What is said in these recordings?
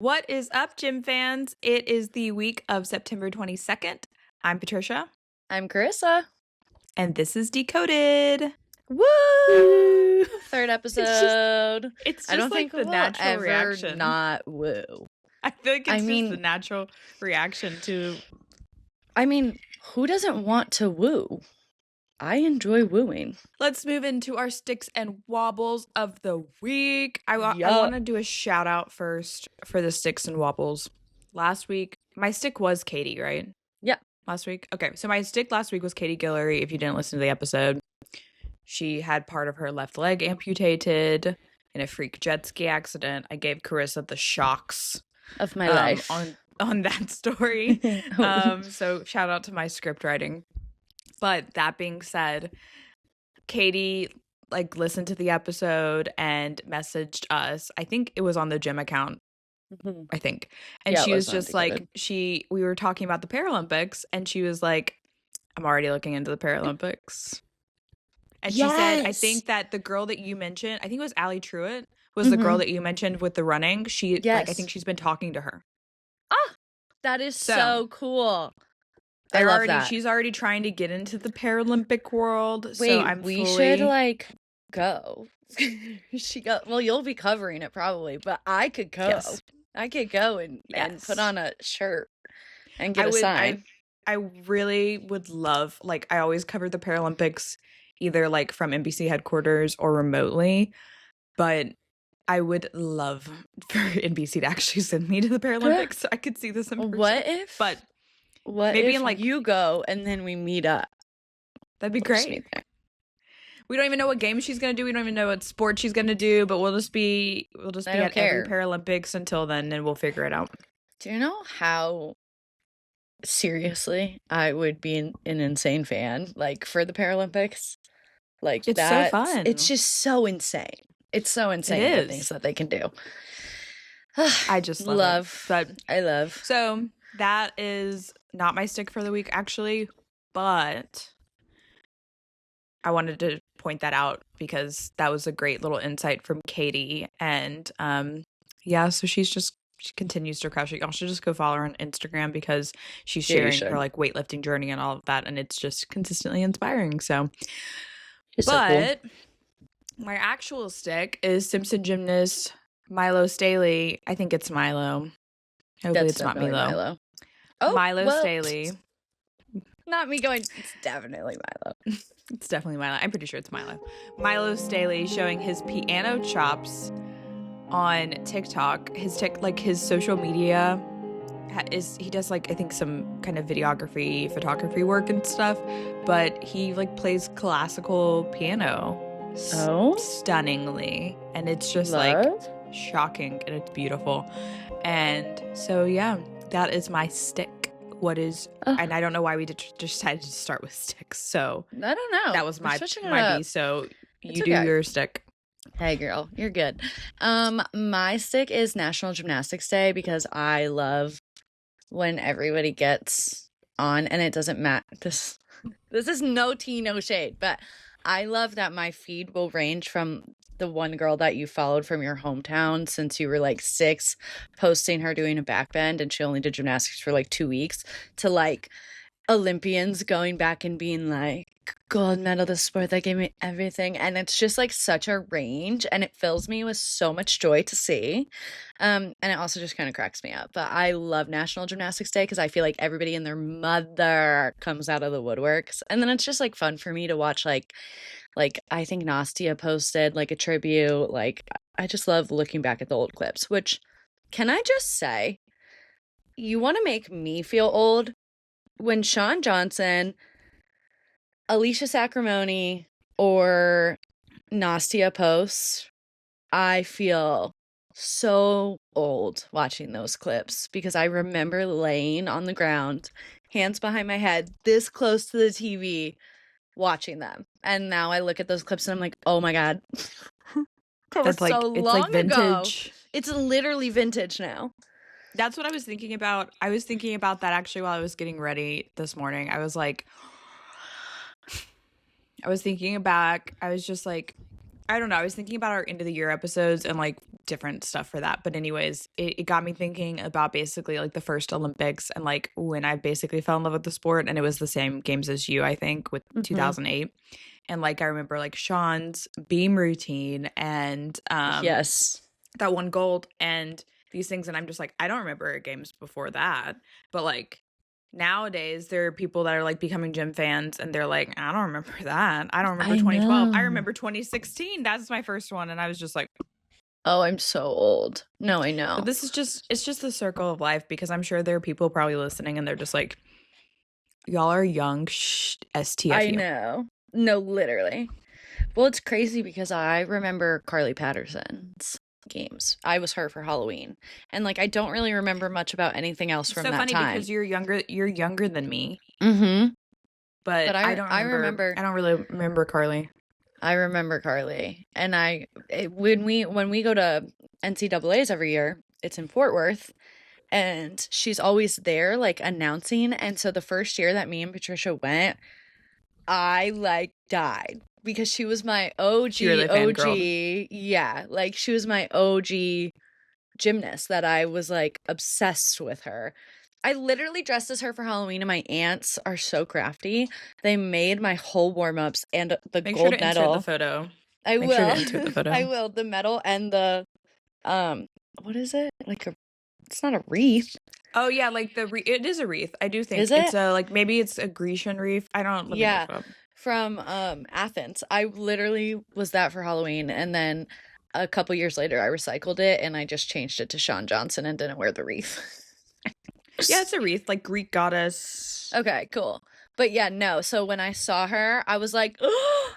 What is up, gym fans? It is the week of September 22nd. I'm Patricia. I'm Carissa. And this is Decoded. Woo! Third episode. It's just I don't like think the we'll natural ever reaction. not woo. I feel like it's just the natural reaction to... who doesn't want to woo? I enjoy wooing. Let's move into our sticks and wobbles of the week. I want to do a shout out first for the sticks and wobbles. Last week, my stick was Katie, right? Yeah. Last week? Okay, so my stick last week was Katie Guillory, if you didn't listen to the episode. She had part of her left leg amputated in a freak jet ski accident. I gave Carissa the shocks of my life on that story. So shout out to my script writing. But that being said, Katie listened to the episode and messaged us. I think it was on the gym account. Mm-hmm. I think. And she was just we were talking about the Paralympics and she was like, I'm already looking into the Paralympics. And she said, I think that the girl that you mentioned, I think it was Allie Truitt, was the girl that you mentioned with the running. I think she's been talking to her. Ah, that is so cool. I love that. She's already trying to get into the Paralympic world. Wait, we should go. Well, you'll be covering it probably, but I could go. Yes. I could go and put on a shirt and get a sign. I really would love, I always cover the Paralympics either from NBC headquarters or remotely, but I would love for NBC to actually send me to the Paralympics so I could see this in person. What maybe if you go and then we meet up? That'd be great. We don't even know what game she's gonna do. We don't even know what sport she's gonna do. But we'll just be at every Paralympics until then, and we'll figure it out. Do you know how seriously I would be an insane fan for the Paralympics? It's so fun. It's just so insane. It's so insane the things that they can do. I just love it. But I love. So that is not my stick for the week, actually, but I wanted to point that out because that was a great little insight from Katie. And so she continues to crush it. Y'all should just go follow her on Instagram because she's sharing her weightlifting journey and all of that, and it's just consistently inspiring. So, but my actual stick is Simpson gymnast Milo Staley. I think it's Milo. Hopefully it's not Milo. Oh, Milo Staley. Not me going, it's definitely Milo. It's definitely Milo. I'm pretty sure it's Milo. Milo Staley showing his piano chops on TikTok. His social media he does I think some kind of videography, photography work and stuff, but he plays classical piano stunningly, and it's just shocking and it's beautiful. And so that is my stick. And I don't know why we just decided to start with sticks. So I don't know. That was my B. So you do your stick. Hey girl, you're good. My stick is National Gymnastics Day because I love when everybody gets on, and it doesn't matter. This is no tea, no shade, but I love that my feed will range from the one girl that you followed from your hometown since you were 6, posting her doing a back bend and she only did gymnastics for 2 weeks, to Olympians going back and being gold medal, the sport that gave me everything. And it's just such a range, and it fills me with so much joy to see. And it also just kind of cracks me up. But I love National Gymnastics Day because I feel like everybody and their mother comes out of the woodworks, and then it's just fun for me to watch I think Nastia posted a tribute. I just love looking back at the old clips, which, can I just say, you want to make me feel old? When Shawn Johnson, Alicia Sacramone, or Nastia posts, I feel so old watching those clips because I remember laying on the ground, hands behind my head, this close to the TV, watching them. And now I look at those clips and I'm like, oh my God. That was so long ago. It's literally vintage now. That's what I was thinking about. I was thinking about that actually while I was getting ready this morning. I was thinking back. I was just I don't know. I was thinking about our end of the year episodes and like different stuff for that. But anyways, it got me thinking about basically like the first Olympics and like when I basically fell in love with the sport. And it was the same games as you, I think, with 2008. And like I remember like Sean's beam routine and Yes. that one gold and these things. And I'm just like, I don't remember games before that. But like nowadays, there are people that are like becoming gym fans and they're like, I don't remember that. I don't remember 2012. I remember 2016. That's my first one. And I was just like, oh, I'm so old. No, I know. but this is it's just the circle of life because I'm sure there are people probably listening and they're just like, y'all are young. Shh, STFU. I know. No, literally. Well, it's crazy because I remember Carly Patterson's games. I was her for Halloween. And like I don't really remember much about anything else from so that funny time. because you're younger than me. Mm-hmm. But I don't remember. I don't really remember Carly. I remember Carly. And when we go to NCAA's every year, it's in Fort Worth. And she's always there, like announcing. And so the first year that me and Patricia went, I like died because she was my OG. Yeah, like she was my OG gymnast that I was like obsessed with her. I literally dressed as her for Halloween, and my aunts are so crafty. They made my whole warm-ups and the Make gold sure to medal. insert the photo. I Make will. sure to insert the photo. I will. The medal and the what is it? Like it's not a wreath. Oh yeah, like it is a wreath. I do think Is it? it's a like maybe it's a Grecian wreath. I don't. Yeah, from Athens. I literally was that for Halloween, and then a couple years later, I recycled it and I just changed it to Sean Johnson and didn't wear the wreath. Yeah, it's a wreath, like Greek goddess. Okay, cool. But yeah, no. So when I saw her, I was like, oh,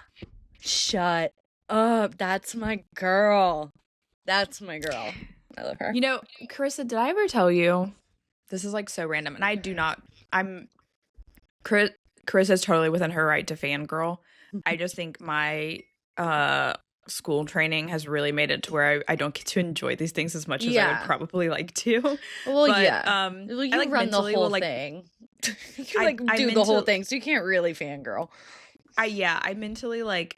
shut up. That's my girl. That's my girl. I love her. You know, Carissa, did I ever tell you? This is like so random, and I do not. Carissa's totally within her right to fangirl. I just think my school training has really made it to where I don't get to enjoy these things as much as I would probably like to. Well, but, yeah. Well, you I, like, run the whole will, thing. You like do the whole thing, so you can't really fangirl. I mentally like,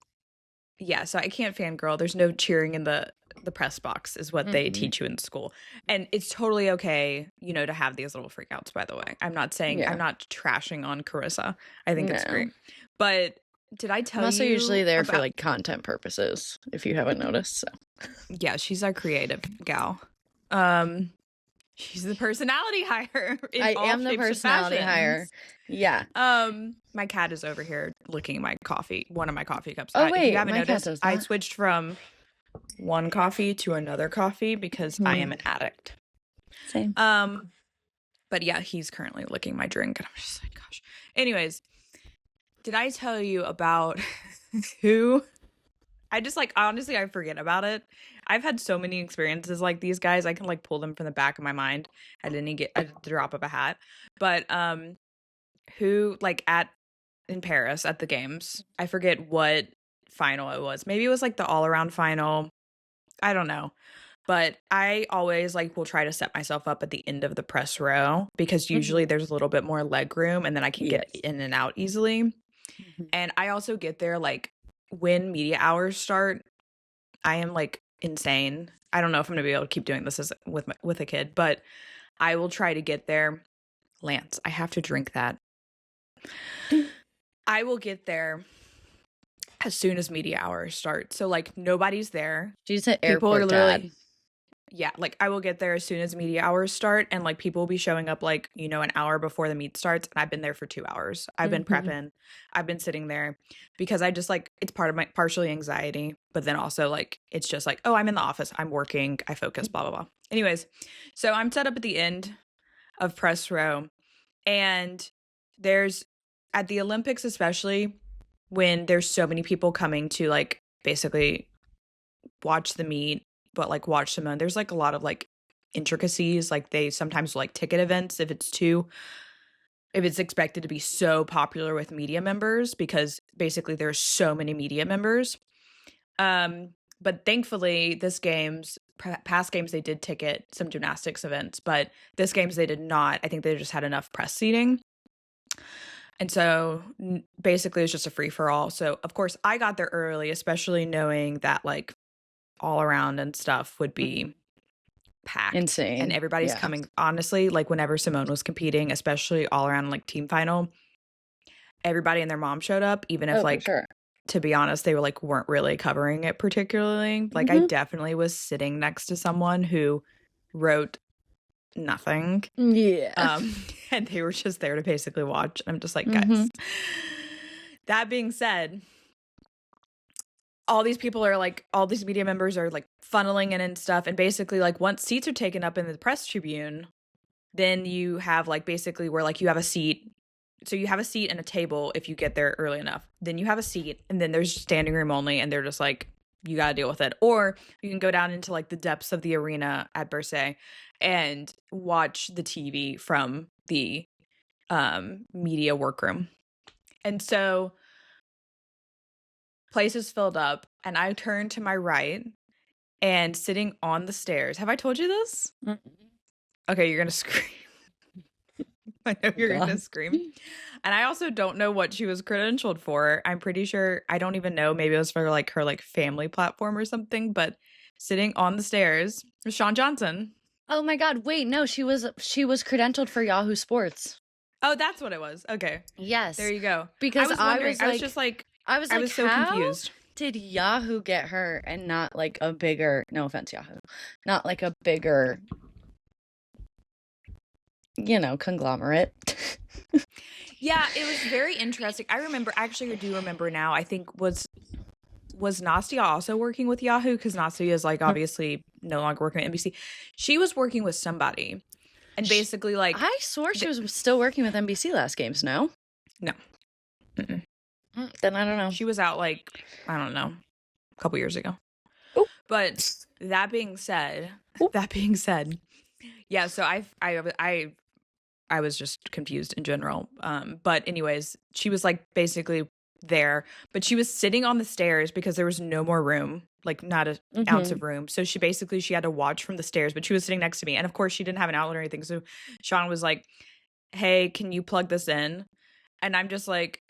yeah. So I can't fangirl. There's no cheering in the press box is what they teach you in school, and it's totally okay, you know, to have these little freakouts. By the way, I'm not saying I'm not trashing on Carissa. I think it's great, but. Did I tell you? I'm also usually there for like content purposes, if you haven't noticed. So yeah, she's our creative gal. She's the personality hire. I am the personality hire. Yeah. My cat is over here licking my coffee, one of my coffee cups. Oh wait, if you haven't my noticed, cat does that. I switched from one coffee to another coffee because I am an addict. Same. But yeah, he's currently licking my drink, and I'm just like, gosh. Anyways. Did I tell you about who? I just like, honestly, I forget about it. I've had so many experiences like these guys. I can like pull them from the back of my mind at the drop of a hat. But who like in Paris at the games, I forget what final it was. Maybe it was like the all around final. I don't know. But I always like will try to set myself up at the end of the press row because usually there's a little bit more leg room and then I can get in and out easily. And I also get there like when media hours start. I am like insane. I don't know if I'm gonna be able to keep doing this with a kid, but I will try to get there. Lance, I have to drink that. I will get there as soon as media hours start. So like nobody's there. She's at airport dad. Yeah, like I will get there as soon as media hours start and like people will be showing up like, you know, an hour before the meet starts and I've been there for 2 hours. I've been prepping. I've been sitting there because I just like it's part of my partially anxiety, but then also like it's just like, oh, I'm in the office. I'm working. I focus, blah, blah, blah. Anyways, so I'm set up at the end of press row and there's at the Olympics, especially when there's so many people coming to like basically watch the meet but like watch Simone, there's like a lot of like intricacies. Like they sometimes like ticket events if it's expected to be so popular with media members because basically there's so many media members. But thankfully past games they did ticket some gymnastics events, but this games they did not. I think they just had enough press seating. And so basically it was just a free for all. So of course I got there early, especially knowing that like all around and stuff would be packed. Insane. And everybody's coming. Honestly, like whenever Simone was competing, especially all around like team final, everybody and their mom showed up, even if like, to be honest, they weren't really covering it particularly. Like I definitely was sitting next to someone who wrote nothing. Yeah. And they were just there to basically watch. I'm just like, guys. That being said, all these people are like, all these media members are like funneling in and stuff. And basically like once seats are taken up in the press tribune, then you have like basically where like you have a seat. So you have a seat and a table if you get there early enough. Then you have a seat and then there's standing room only and they're just like, you got to deal with it. Or you can go down into like the depths of the arena at Bercy and watch the TV from the media workroom. And so place is filled up and I turn to my right and sitting on the stairs. Have I told you this? Okay, you're going to scream. I know you're going to scream. And I also don't know what she was credentialed for. I'm pretty sure, I don't even know. Maybe it was for like her like family platform or something. But sitting on the stairs was Shawn Johnson. Oh my God. Wait, no, she was credentialed for Yahoo Sports. Oh, that's what it was. Okay. Yes. There you go. Because I was so confused. Did Yahoo get her and not like a bigger, no offense, Yahoo, not like a bigger, conglomerate? Yeah, it was very interesting. I do remember now. I think was Nastia also working with Yahoo? Because Nastia is like obviously no longer working at NBC. She was working with somebody, and basically like I swore she was still working with NBC last games. No. Mm-mm. Then I don't know. She was out like I don't know, a couple years ago. Ooh. But that being said, yeah. So I was just confused in general. But anyways, she was like basically there, but she was sitting on the stairs because there was no more room, like not an ounce of room. So she had to watch from the stairs, but she was sitting next to me. And of course she didn't have an outlet or anything. So Shawn was like, hey, can you plug this in? And I'm just like,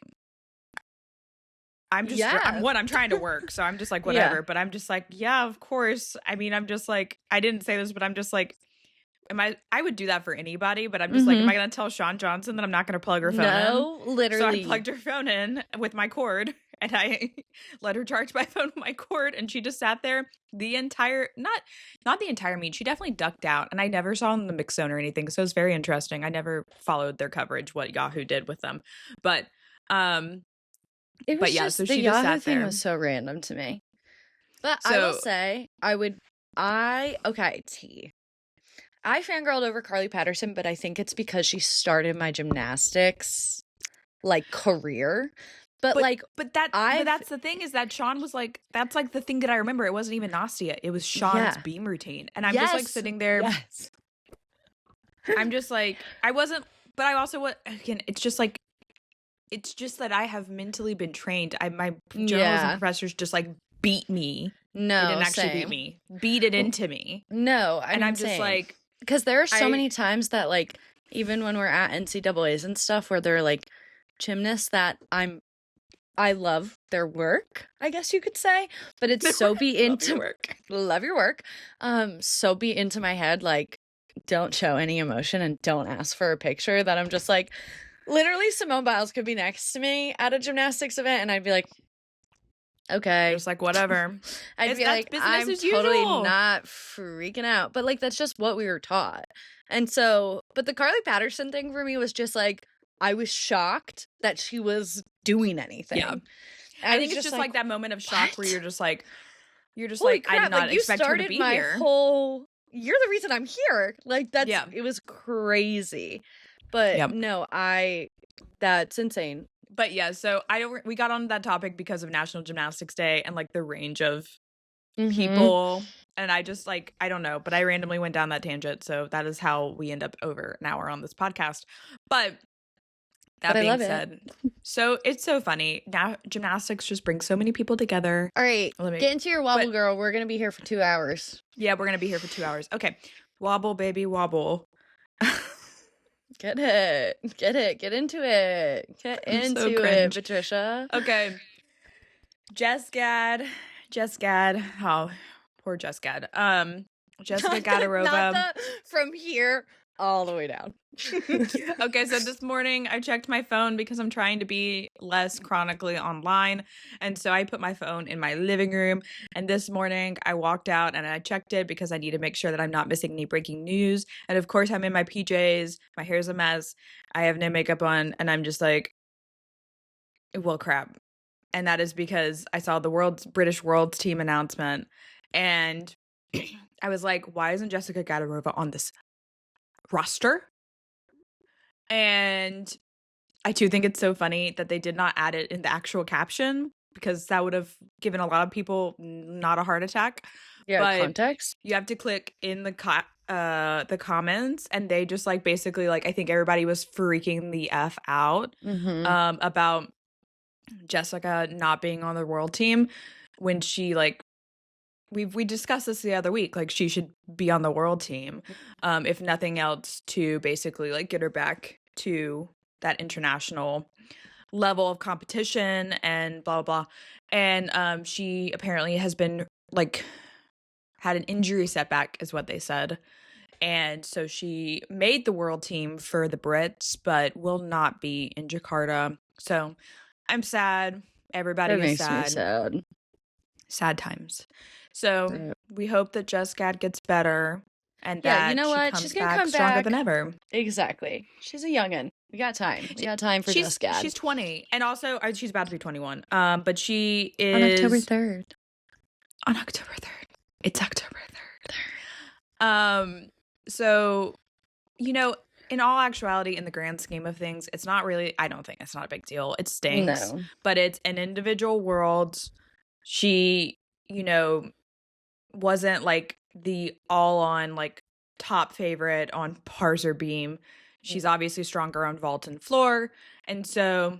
I'm trying to work. So I'm just like, whatever. Yeah. But I'm just like, yeah, of course. I mean, I'm just like, I didn't say this, but I'm just like, I would do that for anybody, but I'm just like, am I going to tell Shawn Johnson that I'm not going to plug her phone in? No, literally. So I plugged her phone in with my cord and I let her charge my phone with my cord. And she just sat there the entire, not the entire meet. She definitely ducked out and I never saw in the mix zone or anything. So it's very interesting. I never followed their coverage, what Yahoo did with them. But, it was so she just sat there. Thing was so random to me. But I will say, I fangirled over Carly Patterson, but I think it's because she started my gymnastics like career. But that's the thing is that Shawn was like, that's like the thing that I remember. It wasn't even Nastia. It was Shawn's beam routine. And I'm just like sitting there. Yes. I'm just like, I wasn't, but I also, again, it's just that I have mentally been trained. My journalism professors just like beat me. No, they didn't actually beat me. Beat it into me. No, I'm just like, because there are so many times that like even when we're at NCAA's and stuff where they're like gymnasts that I love their work, I guess you could say, but it's love your work. So be into my head like don't show any emotion and don't ask for a picture that I'm just like. Literally, Simone Biles could be next to me at a gymnastics event, and I'd be like, okay. Just like, whatever. I'd be like, I'm totally not freaking out. But, like, that's just what we were taught. And so, but the Carly Patterson thing for me was just like, I was shocked that she was doing anything. Yeah. I think it's just like that moment of shock where you're just like, I did not expect her to be here. You're the reason I'm here. Like, it was crazy. But no, that's insane. But yeah, so we got on that topic because of National Gymnastics Day and like the range of people. And I just like, I don't know, but I randomly went down that tangent. So that is how we end up over an hour on this podcast. But that being said, so it's so funny. Now gymnastics just brings so many people together. All right, get into your wobble, girl. We're going to be here for 2 hours. Yeah, we're going to be here for 2 hours. Okay. Wobble, baby, wobble. Get it. Get into it. Get I'm so into it, cringe. Patricia. Okay. Jess Gad. Oh, poor Jess Gad. Jessica Gadarova. Not from here all the way down. Okay, so this morning I checked my phone because I'm trying to be less chronically online. And so I put my phone in my living room. And this morning I walked out and I checked it because I need to make sure that I'm not missing any breaking news. And of course, I'm in my PJs. My hair's a mess. I have no makeup on. And I'm just like, well, crap. And that is because I saw the British Worlds team announcement. And I was like, why isn't Jessica Gadarova on this roster? And I too think it's so funny that they did not add it in the actual caption, because that would have given a lot of people not a heart attack. Yeah, but context. You have to click in the comments, and they just like basically like I think everybody was freaking the F out about Jessica not being on the world team when she like we discussed this the other week, like she should be on the world team if nothing else to basically like get her back to that international level of competition and blah blah blah. And she apparently has been like had an injury setback is what they said, and so she made the world team for the Brits but will not be in Jakarta. So I'm sad. Everybody is sad. Makes me sad. Sad times. So we hope that Jess Gad gets better and that you know she what? comes She's gonna back come stronger back. than ever. Exactly. She's a youngin'. We got time. We got time for Jess Gad. She's 20, and also she's about to be 21. But she is on October 3rd. On October 3rd. It's October 3rd. So, you know, in all actuality, in the grand scheme of things, it's not really. I don't think it's not a big deal. It stinks, but it's an individual world. She, you know, wasn't like the all-on like top favorite on parser beam. She's obviously stronger on vault and floor, and so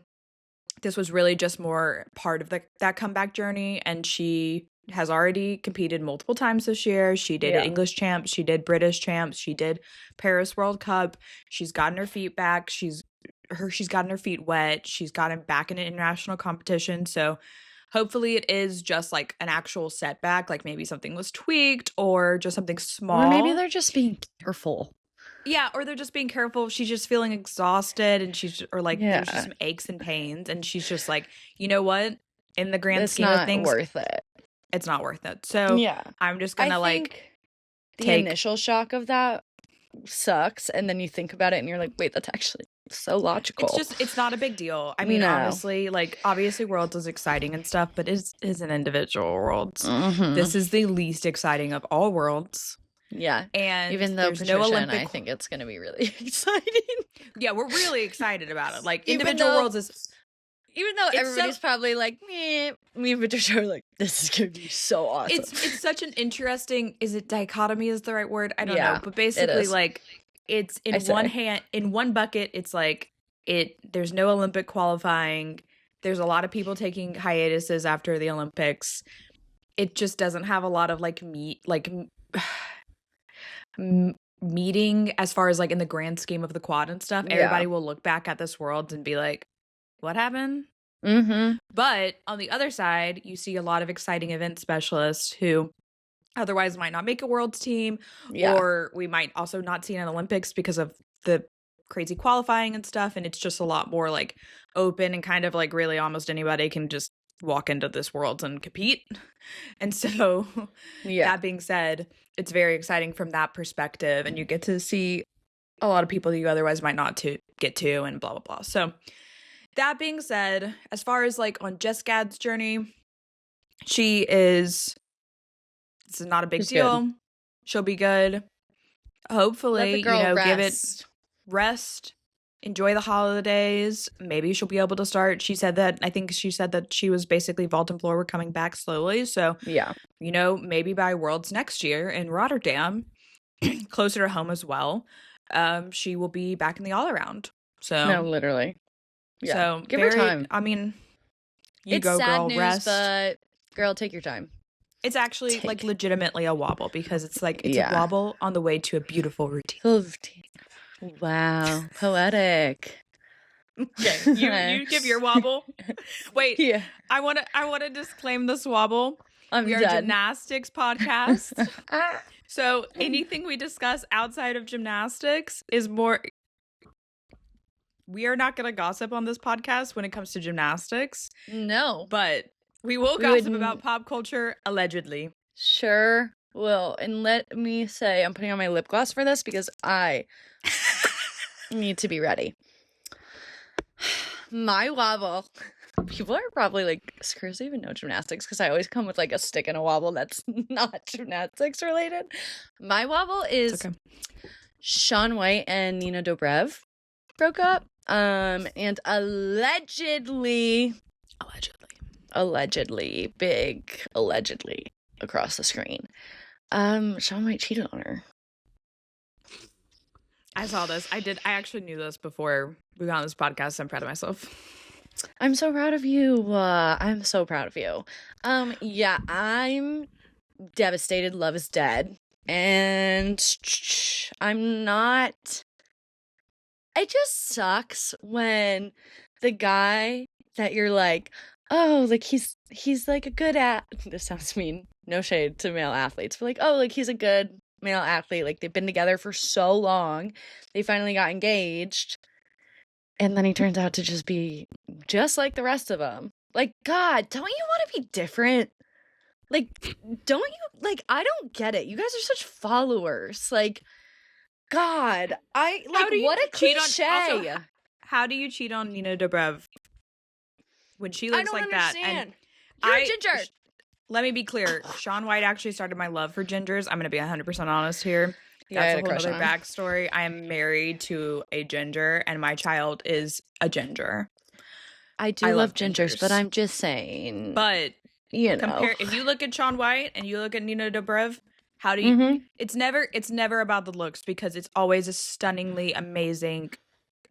this was really just more part of that comeback journey. And she has already competed multiple times this year. She did English champs, she did British champs, she did Paris World Cup. She's gotten her feet back. She's gotten her feet wet. She's gotten back in an international competition. So hopefully it is just like an actual setback, like maybe something was tweaked or just something small. Or maybe they're just being careful. Yeah, or they're just being careful. She's just feeling exhausted, and there's just some aches and pains, and she's just like, you know what? In the grand scheme of things, worth it. It's not worth it. So I'm just gonna the initial shock of that sucks, and then you think about it and you're like, wait, that's actually so logical. It's not a big deal. I mean, honestly, like obviously Worlds is exciting and stuff, but it is an individual Worlds. This is the least exciting of all Worlds. Yeah. And even though Patricia no Olympic, and I think it's gonna be really exciting. Yeah, we're really excited about it. Like individual Worlds is, even though everybody's probably like, meh, me and Patricia are like, this is gonna be so awesome. It's such an interesting, is it dichotomy is the right word? I don't know. But basically like it's in one bucket, it's like there's no Olympic qualifying. There's a lot of people taking hiatuses after the Olympics. It just doesn't have a lot of meeting as far as like in the grand scheme of the quad and stuff. Everybody will look back at this World and be like, what happened? But on the other side, you see a lot of exciting event specialists who otherwise might not make a Worlds team, or we might also not see an Olympics because of the crazy qualifying and stuff. And it's just a lot more like open and kind of like really almost anybody can just walk into this Worlds and compete. And so that being said, it's very exciting from that perspective, and you get to see a lot of people that you otherwise might not to get to, and blah blah blah. So that being said, as far as like on Jess Gad's journey, it's not a big deal. Good. She'll be good. Hopefully, rest. Give it rest. Enjoy the holidays. Maybe she'll be able to start. She said that she was basically vault and floor were coming back slowly. So, maybe by Worlds next year in Rotterdam, closer to home as well, she will be back in the all around. So, no, literally. Yeah. So give her time. I mean, it's go, sad girl, news, rest. But girl, take your time. It's actually legitimately a wobble, because it's a wobble on the way to a beautiful routine. Wow, poetic. Okay, you give your wobble. Wait, Yeah, I want to disclaim this wobble. I'm We are a done. gymnastics podcast. So anything we discuss outside of gymnastics is more. We are not going to gossip on this podcast when it comes to gymnastics, No, but we will We gossip would- about pop culture, allegedly. sure will. And let me say, I'm putting on my lip gloss for this because I need to be ready. My wobble. People are probably like, screws even know gymnastics because I always come with like a stick and a wobble that's not gymnastics related. My wobble is It's okay. Shaun White and Nina Dobrev broke up. And allegedly, big allegedly across the screen, Shaun White cheated on her. I saw this. I actually knew this before we got on this podcast. I'm proud of myself. I'm so proud of you. I'm so proud of you. Yeah, I'm devastated. Love is dead. And I'm not. It just sucks when the guy that you're like, oh, like he's like a good this sounds mean. No shade to male athletes, but like, oh, like he's a good male athlete. Like they've been together for so long. They finally got engaged. And then he turns out to just be just like the rest of them. Like, God, don't you want to be different? Like, don't you? Like, I don't get it. You guys are such followers. Like, God, How do you what a cheat on- cliche. also, How do you cheat on Nina Dobrev when she looks like that? And You're a ginger. Let me be clear. Shaun White actually started my love for gingers. I'm going to be 100% honest here. Yeah, I That's had a a whole crush other on him. backstory. I am married to a ginger, and my child is a ginger. I do I love love gingers, but gingers. I'm just saying, But you know. if you look at Shaun White and you look at Nina Dobrev, how do you? Mhm. It's never about the looks because it's always a stunningly amazing,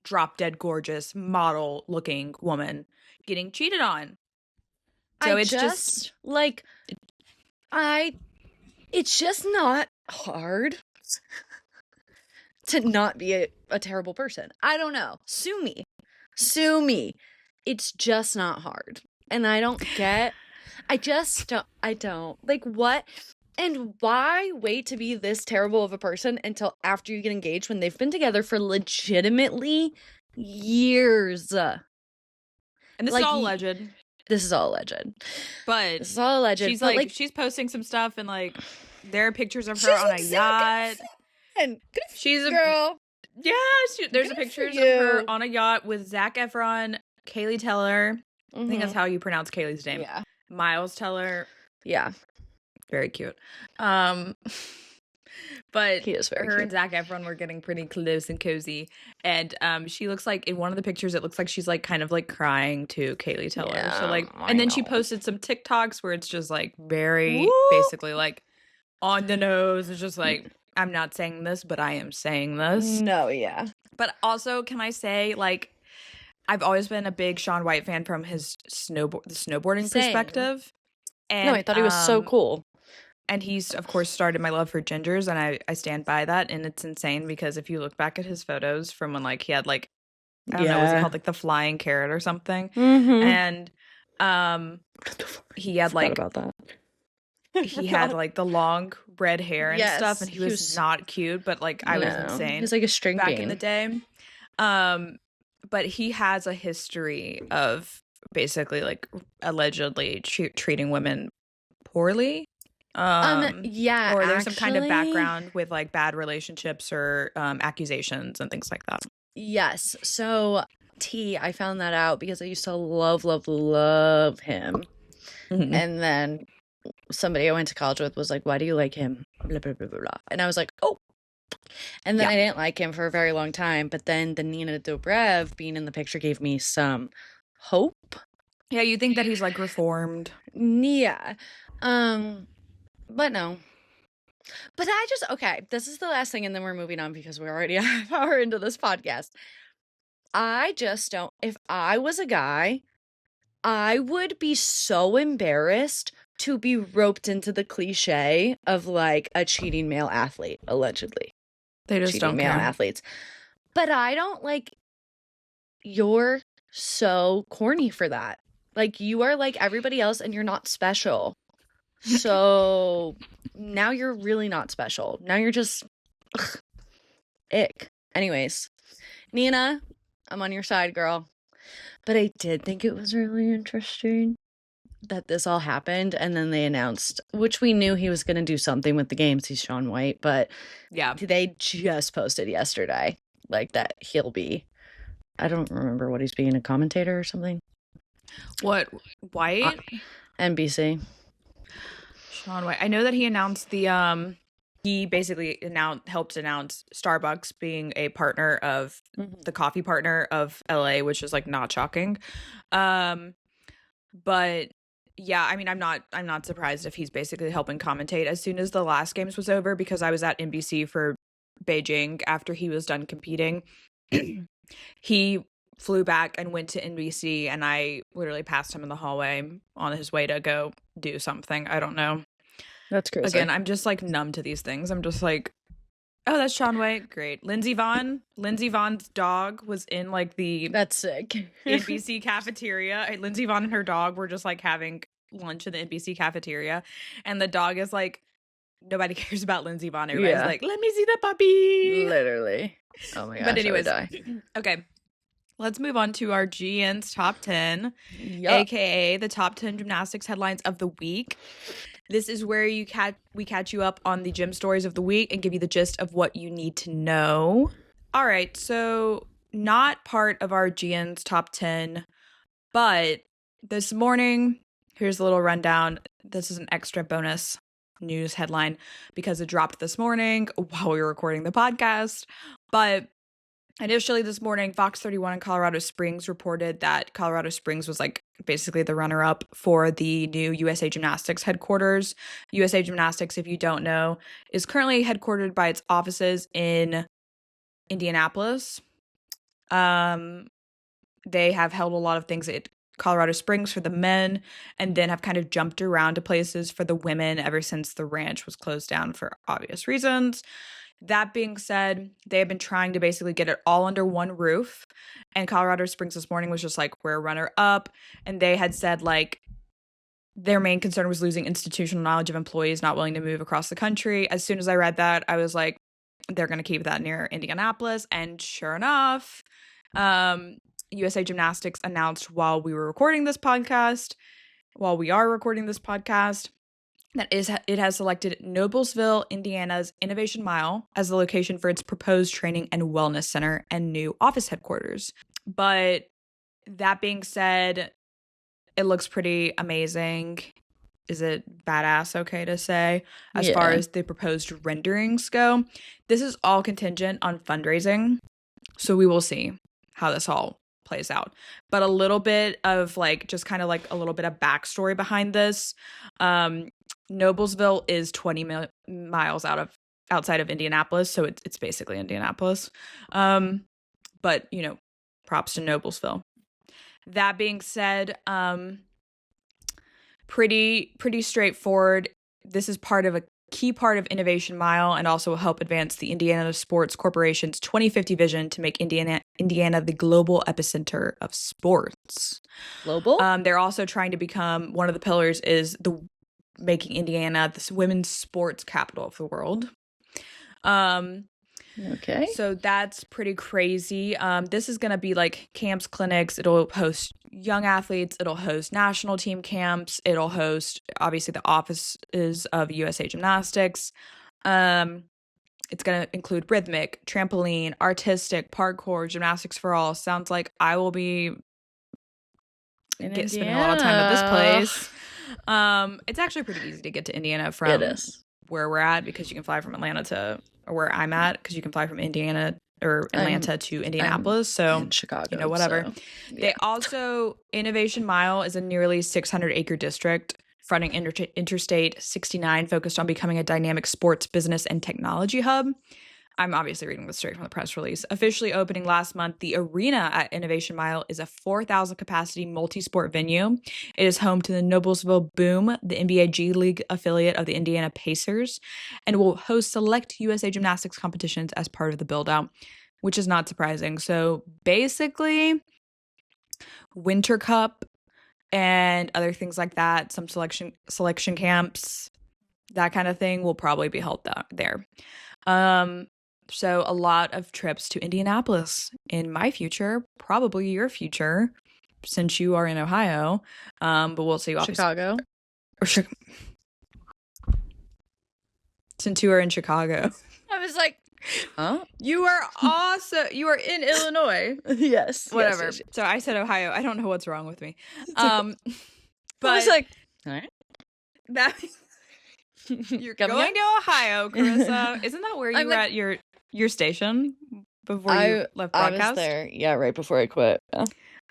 drop dead gorgeous model looking woman getting cheated on. So it's just like it's just not hard to not be a terrible person. I don't know. Sue me. It's just not hard. And I don't like what and why wait to be this terrible of a person until after you get engaged when they've been together for legitimately years. and this like, is all alleged. This is all alleged. But This is all alleged. she's but like she's posting some stuff and like there are pictures of she's her on like a Zac yacht. Efron. Good for She's you, a girl. yeah. There's Good pictures for of her you. on a yacht with Zac Efron, Kaylee Teller. I think that's Mhm. how you pronounce Kaylee's name. Yeah. Miles Teller. Yeah. Very cute. But He is very her cute. and Zac Efron were getting pretty close and cozy. And she looks like in one of the pictures, it looks like she's like kind of like crying to Kaylee Teller. Yeah, So like, I and then she know. posted some TikToks where it's just like very Woo! basically like on the nose. It's just like, I'm not saying this, but I am saying this. No, yeah. But also, can I say like, I've always been a big Shaun White fan from his snowboarding Same. perspective. And, No, I thought he was so cool. And he's, of course, started my love for gingers, and I stand by that. And it's insane because if you look back at his photos from when, like, he had, like, I don't know, was he called, like, the flying carrot or something? Mm-hmm. And he had, like, about that. he had, like, the long red hair and Yes, stuff, and he was not cute, but, like, I was insane. He was like a string back bean. in the day. But he has a history of basically, like, allegedly treating women poorly. Yeah, or there's some kind of actually- background with like bad relationships or accusations and things like that. Yes. So I found that out because I used to love him. Mhm. And then somebody I went to college with was like, why do you like him? Blah, blah, blah, blah, blah. And I was like, oh. And then Yeah. I didn't like him for a very long time. But then the Nina Dobrev being in the picture gave me some hope. Yeah, you think that he's like reformed. Yeah. But no. But okay, this is the last thing and then we're moving on because we're already a half hour into this podcast. I just don't, if I was a guy, I would be so embarrassed to be roped into the cliche of like a cheating male athlete, allegedly. They just Cheating don't male care. athletes. But I don't like, you're so corny for that. Like, you are like everybody else and you're not special. So now you're really not special. Now you're just ugh, ick. Anyways, Nina, I'm on your side, girl. But I did think it was really interesting that this all happened, and then they announced, which we knew he was going to do something with the games. He's Shaun White, but Yeah. they just posted yesterday, like, that he'll be, I don't remember what he's being, a commentator or something. What, White? NBC. Shaun White. I know that he announced he basically helped announce Starbucks being a partner of the coffee partner of LA, which is like not shocking. But yeah, I mean, I'm not surprised if he's basically helping commentate. As soon as the last games was over, because I was at NBC for Beijing after he was done competing, he flew back and went to NBC, and I literally passed him in the hallway on his way to go do something. I don't know. That's crazy. Again, I'm just like numb to these things. I'm just like, oh, that's Shaun White. Great. Lindsey Vohn's dog was in like the That's sick. NBC cafeteria. Lindsey Vonn and her dog were just like having lunch in the NBC cafeteria. And the dog is like, nobody cares about Lindsey Vonn. Everybody's like, let me see the puppy. Literally. Oh my gosh. But anyways, I would die. Okay. Let's move on to our GN's top 10, Yup. aka the top 10 gymnastics headlines of the week. This is where we catch you up on the gym stories of the week and give you the gist of what you need to know. All right, so not part of our GN's top 10, but this morning, here's a little rundown. This is an extra bonus news headline because it dropped this morning while we were recording the podcast. But initially this morning, Fox 31 in Colorado Springs reported that Colorado Springs was like basically the runner-up for the new USA Gymnastics headquarters. USA Gymnastics, if you don't know, is currently headquartered by its offices in Indianapolis. They have held a lot of things at Colorado Springs for the men, and then have kind of jumped around to places for the women ever since the ranch was closed down for obvious reasons. That being said, they have been trying to basically get it all under one roof. And Colorado Springs this morning was just like, we're runner up. And they had said like their main concern was losing institutional knowledge of employees not willing to move across the country. As soon as I read that, I was like, they're going to keep that near Indianapolis. And sure enough, USA Gymnastics announced while we are recording this podcast, that it has selected Noblesville, Indiana's Innovation Mile as the location for its proposed training and wellness center and new office headquarters. But that being said, it looks pretty amazing. Is it badass, okay to say, as far as the proposed renderings go? This is all contingent on fundraising, so we will see how this all plays out. But a little bit of like, just kind of like a little bit of backstory behind this. Noblesville is 20 miles outside of Indianapolis, so it's basically Indianapolis. But you know, props to Noblesville. That being said, pretty straightforward. This is part of a key part of Innovation Mile, and also will help advance the Indiana Sports Corporation's 2050 vision to make Indiana the global epicenter of sports. Global? They're also trying to become, one of the pillars is making Indiana the women's sports capital of the world. Okay. So that's pretty crazy. This is going to be like camps, clinics. It'll host young athletes. It'll host national team camps. It'll host, obviously, the offices of USA Gymnastics. It's going to include rhythmic, trampoline, artistic, parkour, gymnastics for all. Sounds like I will be spending a lot of time at this place. It's actually pretty easy to get to Indiana from where we're at, because you can fly from Atlanta to, or where I'm at, because you can fly from Indiana or Atlanta to Indianapolis. So in Chicago, you know, whatever. So, yeah. They also, Innovation Mile is a nearly 600-acre district fronting Interstate 69, focused on becoming a dynamic sports, business, and technology hub. I'm obviously reading this straight from the press release. Officially opening last month, the arena at Innovation Mile is a 4,000 capacity multi-sport venue. It is home to the Noblesville Boom, the NBA G League affiliate of the Indiana Pacers, and will host select USA Gymnastics competitions as part of the build-out. which is not surprising. So basically, Winter Cup and other things like that, some selection camps, that kind of thing will probably be held there. So a lot of trips to Indianapolis in my future, probably your future, since you are in Ohio. But we'll see. Chicago. Since you are in Chicago. I was like, huh? You are also, you are in Illinois. Yes. Whatever. Yes. So I said Ohio. I don't know what's wrong with me. But I was like, all right. That you're going to Ohio, Carissa. Isn't that where you were at your station before you left broadcast? I was there, yeah, right before I quit. Yeah.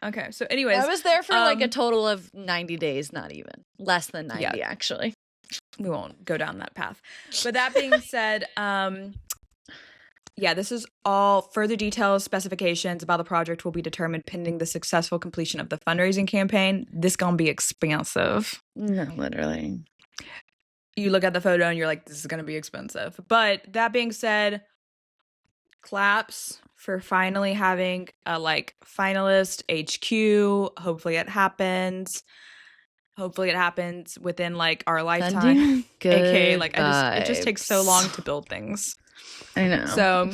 Okay, so anyways. I was there for like a total of 90 days, not even. Less than 90, actually. We won't go down that path. But that being said, this is all further details, specifications about the project will be determined pending the successful completion of the fundraising campaign. This gonna be expensive. No, literally. You look at the photo and you're like, this is gonna be expensive. But that being said, claps for finally having a finalist HQ. Hopefully it happens. Hopefully it happens within our lifetime. AKA it just takes so long to build things. I know. So,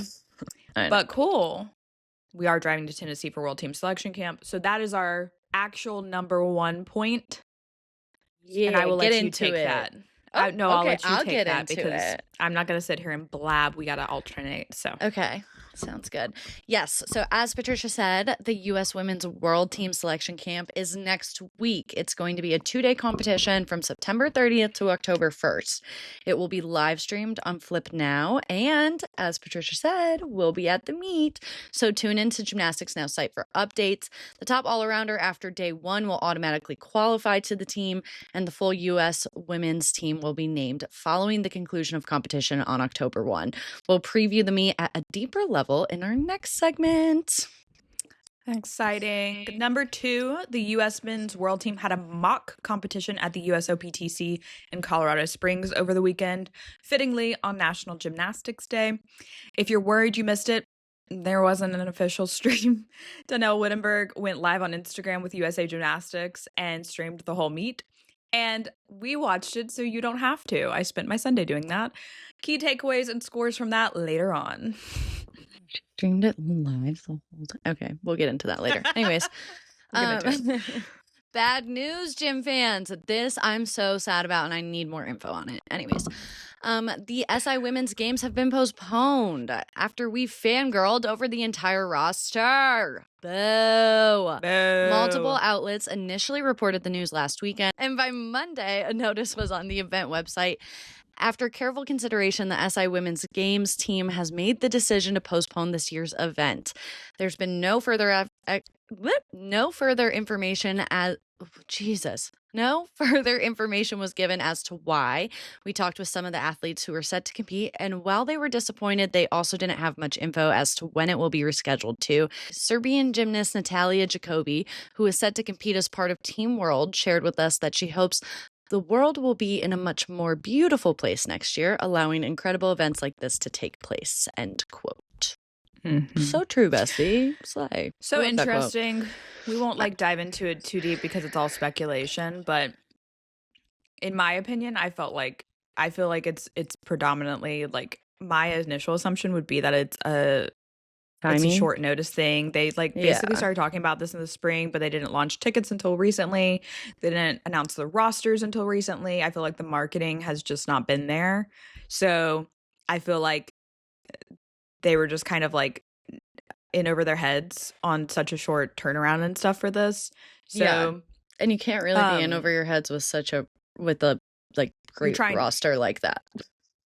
but cool. We are driving to Tennessee for World Team Selection Camp. So that is our actual number 1 point. Yeah, and I will let you take that. I'll let you take that because I'm not going to sit here and blab. We got to alternate. So okay. Sounds good. Yes. So as Patricia said, the U.S. Women's World Team Selection Camp is next week. It's going to be a 2-day competition from September 30th to October 1st. It will be live streamed on Flip Now. And as Patricia said, we'll be at the meet. So tune into Gymnastics Now site for updates. The top all-arounder after day 1 will automatically qualify to the team, and the full U.S. women's team will be named following the conclusion of competition on October 1. We'll preview the meet at a deeper level in our next segment. Exciting. Number 2, the U.S. Men's World Team had a mock competition at the USOPTC in Colorado Springs over the weekend, fittingly on National Gymnastics Day. If you're worried you missed it, there wasn't an official stream. Donnell Wittenberg went live on Instagram with USA Gymnastics and streamed the whole meet. And we watched it, so you don't have to. I spent my Sunday doing that. Key takeaways and scores from that later on. Streamed it live the whole time. Okay, we'll get into that later. Anyways, bad news, gym fans. This I'm so sad about, and I need more info on it. Anyways, the SI Women's Games have been postponed after we fangirled over the entire roster. Boo. Multiple outlets initially reported the news last weekend, and by Monday, a notice was on the event website. After careful consideration, the SI Women's Games team has made the decision to postpone this year's event. There's been no further information No further information was given as to why. We talked with some of the athletes who were set to compete, and while they were disappointed, they also didn't have much info as to when it will be rescheduled to. Serbian gymnast Natalia Jacobi, who is set to compete as part of Team World, shared with us that she hopes the world will be in a much more beautiful place next year, allowing incredible events like this to take place, end quote. Mm-hmm. So true, Bessie. Slay. So interesting. We won't dive into it too deep because it's all speculation, but in my opinion, I feel like it's predominantly my initial assumption would be that it's a short notice thing. They basically started talking about this in the spring, but they didn't launch tickets until recently. They didn't announce the rosters until recently. I feel like the marketing has just not been there. So I feel like they were just kind of in over their heads on such a short turnaround and stuff for this. So and you can't really be in over your heads with a great roster like that.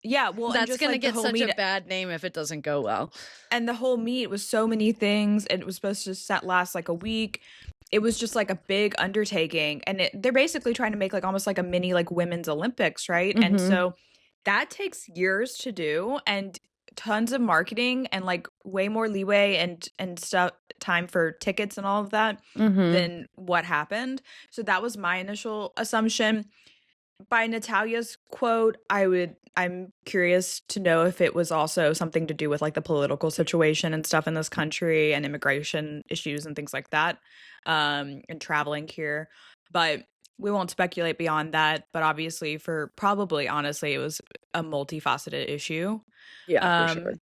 Yeah, well, that's going to get such a bad name if it doesn't go well. And the whole meet was so many things. It was supposed to last a week. It was just a big undertaking. And they're basically trying to make almost a mini women's Olympics, right? Mm-hmm. And so that takes years to do and tons of marketing and way more leeway and stuff, time for tickets and all of that than what happened. So that was my initial assumption. by Natalia's quote, I'm curious to know if it was also something to do with like the political situation and stuff in this country and immigration issues and things like that, and traveling here. But we won't speculate beyond that. But obviously, honestly, it was a multifaceted issue. Yeah, for sure. Um,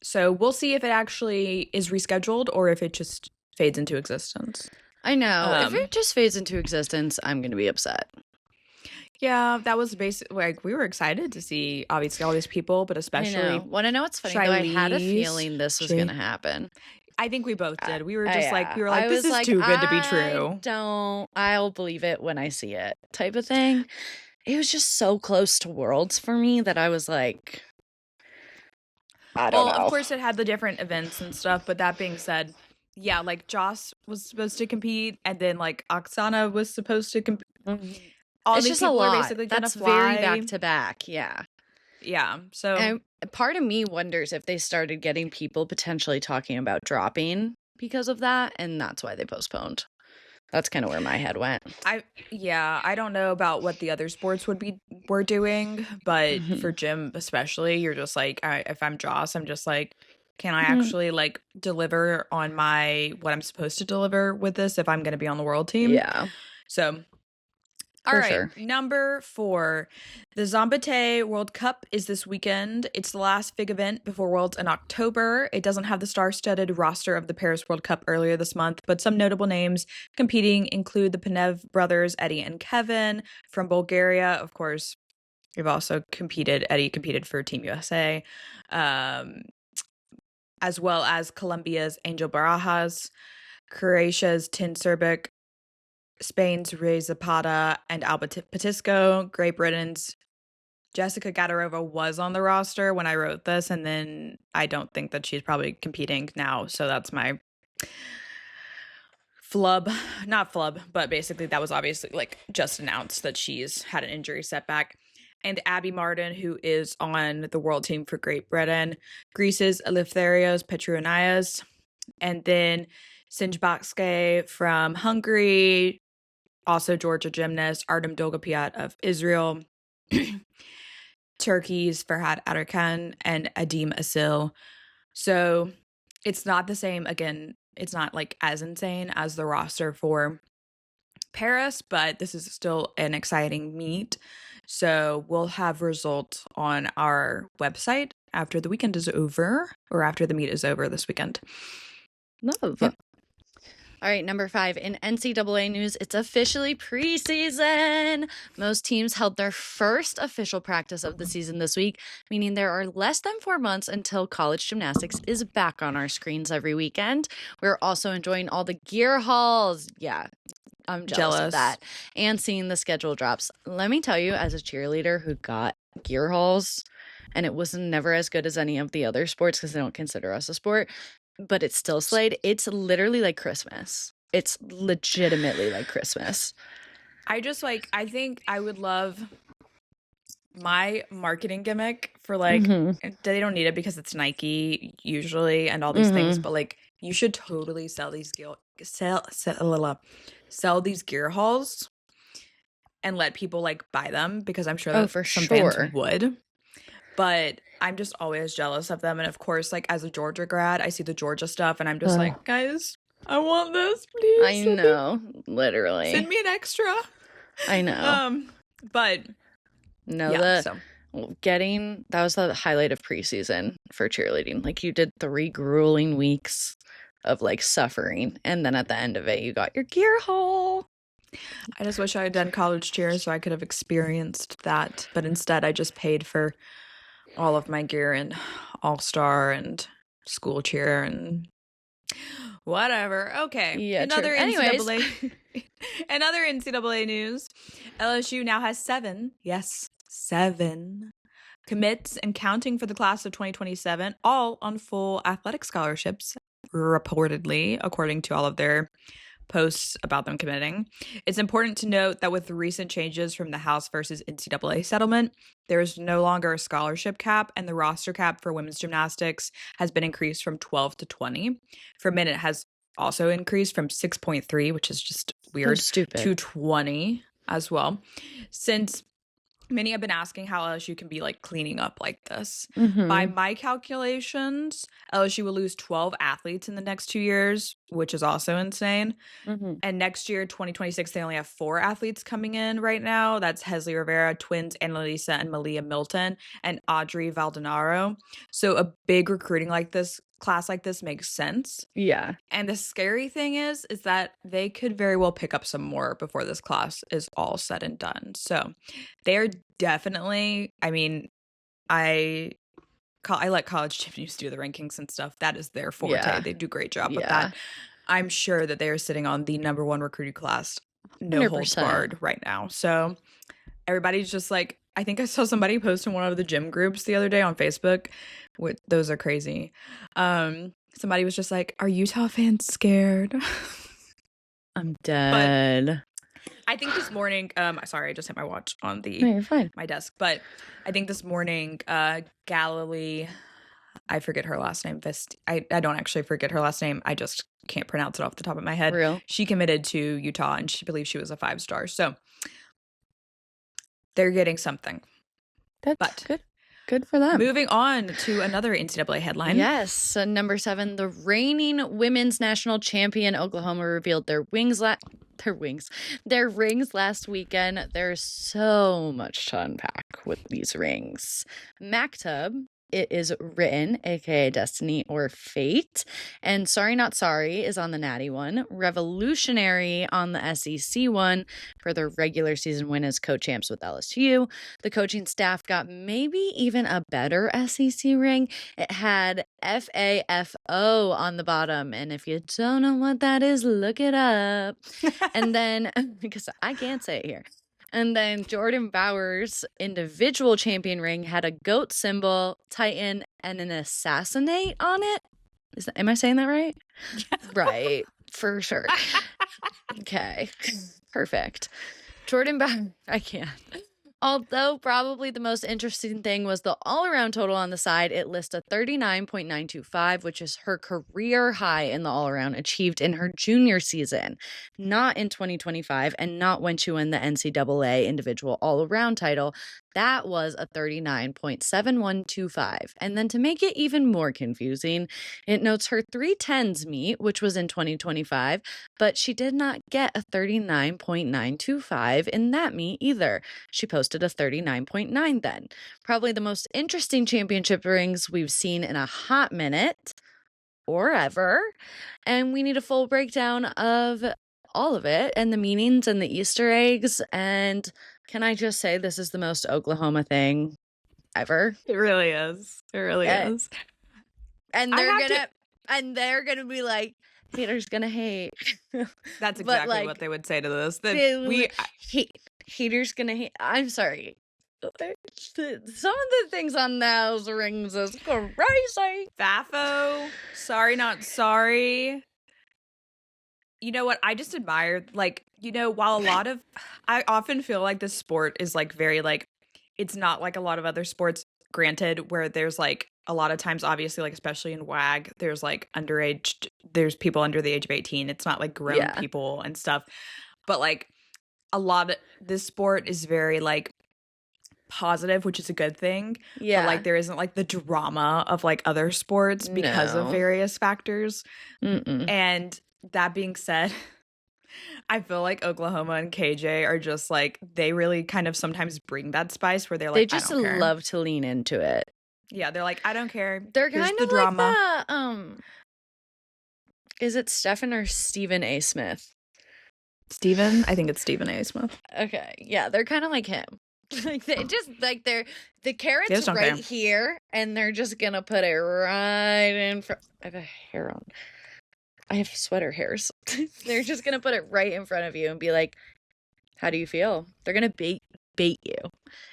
so we'll see if it actually is rescheduled or if it just fades into existence. I know. If Um, it just fades into existence, I'm going to be upset. Yeah, that was basically like we were excited to see obviously all these people, but I especially know. Want to know what's funny though? I had a feeling this was going to happen. I think we both did. We were just Yeah. we were I like, this was is like, too good to be true. I'll believe it when I see it type of thing. It was just so close to Worlds for me that I was like, I don't know. Of course it had the different events and stuff, but that being said, yeah, like Joss was supposed to compete and then like Oksana was supposed to compete. All It's these just a people are lot. basically That's gonna fly. very back to back. Yeah. Yeah. So And part of me wonders if they started getting people potentially talking about dropping because of that, and that's why they postponed. That's kind of where my head went. I don't know about what the other sports were doing, but for gym especially, you're just like, if I'm Joss, I'm just like, can I actually like deliver on what I'm supposed to deliver with this if I'm going to be on the world team? Yeah. So, all For right, sure. number 4, the Zambate World Cup is this weekend. It's the last big event before Worlds in October. It doesn't have the star-studded roster of the Paris World Cup earlier this month, but some notable names competing include the Penev brothers, Eddie and Kevin from Bulgaria. Of course, Eddie competed for Team USA, as well as Colombia's Angel Barajas, Croatia's Tin Serbic, Spain's Ray Zapata and Alba Patisco. Great Britain's Jessica Gadarova was on the roster when I wrote this, and then I don't think that she's probably competing now. So that's my flub. Not flub, but basically that was obviously like just announced that she's had an injury setback. And Abby Martin, who is on the world team for Great Britain. Greece's Eleftherios Petronias. And then Sinjbakske from Hungary. Also Georgia gymnast Artem Dolgopiat of Israel. Turkey's Farhad Adarkan and Adim Asil. So it's not the same. Again, it's not like as insane as the roster for Paris, but this is still an exciting meet. So we'll have results on our website after the weekend is over, or after the meet is over this weekend. Love. Yep. All right, number 5, in NCAA news, it's officially preseason. Most teams held their first official practice of the season this week, meaning there are less than 4 months until college gymnastics is back on our screens every weekend. We're also enjoying all the gear hauls. Yeah, I'm jealous of that. And seeing the schedule drops. Let me tell you, as a cheerleader who got gear hauls, and it was never as good as any of the other sports because they don't consider us a sport, but it's still slayed. It's literally like Christmas. It's legitimately like Christmas. I think I would love my marketing gimmick for like, they don't need it because it's Nike usually and all these things, but like you should totally sell these gear hauls and let people like buy them, because I'm sure that some fans would. But I'm just always jealous of them. And of course, like as a Georgia grad, I see the Georgia stuff and I'm just like, guys, I want this, please. I know, literally. Send me an extra. I know. But no, yeah, that was the highlight of preseason for cheerleading. Like you did 3 grueling weeks of like suffering, and then at the end of it, you got your gear haul. I just wish I had done college cheer so I could have experienced that. But instead, I just paid for all of my gear in All-Star and school cheer and whatever. Okay. Yeah, another NCAA news. LSU now has 7 commits and counting for the class of 2027, all on full athletic scholarships, reportedly, according to all of their posts about them committing. It's important to note that with the recent changes from the House versus NCAA settlement, there is no longer a scholarship cap, and the roster cap for women's gymnastics has been increased from 12 to 20. For men, it has also increased from 6.3, which is just weird, to 20 as well. Since many have been asking how LSU can be like cleaning up like this. By Mm-hmm. my calculations, LSU will lose 12 athletes in the next 2 years, which is also insane. Mm-hmm. And next year, 2026, they only have 4 athletes coming in right now. That's Hezly Rivera, twins Annalisa and Malia Milton, and Audrey Valdenaro. So a big recruiting like this, class like this makes sense. Yeah. And the scary thing is that they could very well pick up some more before this class is all said and done. So they're definitely, I mean, I let college gymnasts do the rankings and stuff. That is their forte. Yeah. They do a great job with Yeah. that. I'm sure that they are sitting on the number 1 recruited class, no holds 100%. barred right now. So everybody's just like, I think I saw somebody post in one of the gym groups the other day on Facebook. Those are crazy. Somebody was just like, "Are Utah fans scared?" I'm dead. I think this morning, sorry, I just hit my watch on No, you're fine. my desk, but I think this morning, Galilee, I forget her last name. I don't actually forget her last name. I just can't pronounce it off the top of my head. Real. She committed to Utah, and she believes she was a 5-star. So they're getting something. That's good. Good for them. Moving on to another NCAA headline. Yes, number 7, the reigning women's national champion Oklahoma revealed their rings last weekend. There's so much to unpack with these rings. Maktub, it is written, aka Destiny or Fate, and Sorry Not Sorry is on the Natty one, Revolutionary on the SEC one for their regular season win as co-champs with LSU. The coaching staff got maybe even a better SEC ring. It had FAFO on the bottom, and if you don't know what that is, look it up. And then, because I can't say it here. And then Jordan Bauer's individual champion ring had a goat symbol, Titan, and an assassinate on it. Am I saying that right? Right, for sure. Okay, perfect. Jordan Bauer, I can't. Although probably the most interesting thing was the all-around total on the side. It lists a 39.925, which is her career high in the all-around achieved in her junior season, not in 2025, and not when she won the NCAA individual all-around title. That was a 39.7125. And then to make it even more confusing, it notes her 310s meet, which was in 2025, but she did not get a 39.925 in that meet either. She posted a 39.9 then. Probably the most interesting championship rings we've seen in a hot minute or ever. And we need a full breakdown of all of it and the meanings and the Easter eggs. And can I just say this is the most Oklahoma thing ever? It really is. It really is. And they're gonna be like, haters gonna hate. That's exactly like, what they would say to this. Haters gonna hate. I'm sorry. Some of the things on those rings is crazy. FAFO, Sorry Not Sorry. You know what? I just admire, like, you know, while I often feel like this sport is like very like, it's not like a lot of other sports, granted, where there's like a lot of times, obviously, like especially in WAG, there's like there's people under the age of 18. It's not like grown people and stuff. But like a lot of this sport is very like positive, which is a good thing. Yeah. But like there isn't like the drama of like other sports because of various factors. And that being said, I feel like Oklahoma and KJ are just like, they really kind of sometimes bring that spice where they're like, they just love to lean into it. Yeah, they're like, I don't care. They're kind of drama. Like is it Stephen or Stephen A. Smith? Stephen? I think it's Stephen A. Smith. Okay, yeah, they're kind of like him. Like they just like the carrot's right here, and they're just gonna put it right in front. I have a hair on. I have sweater hairs. They're just gonna put it right in front of you and be like, "How do you feel?" They're gonna bait you,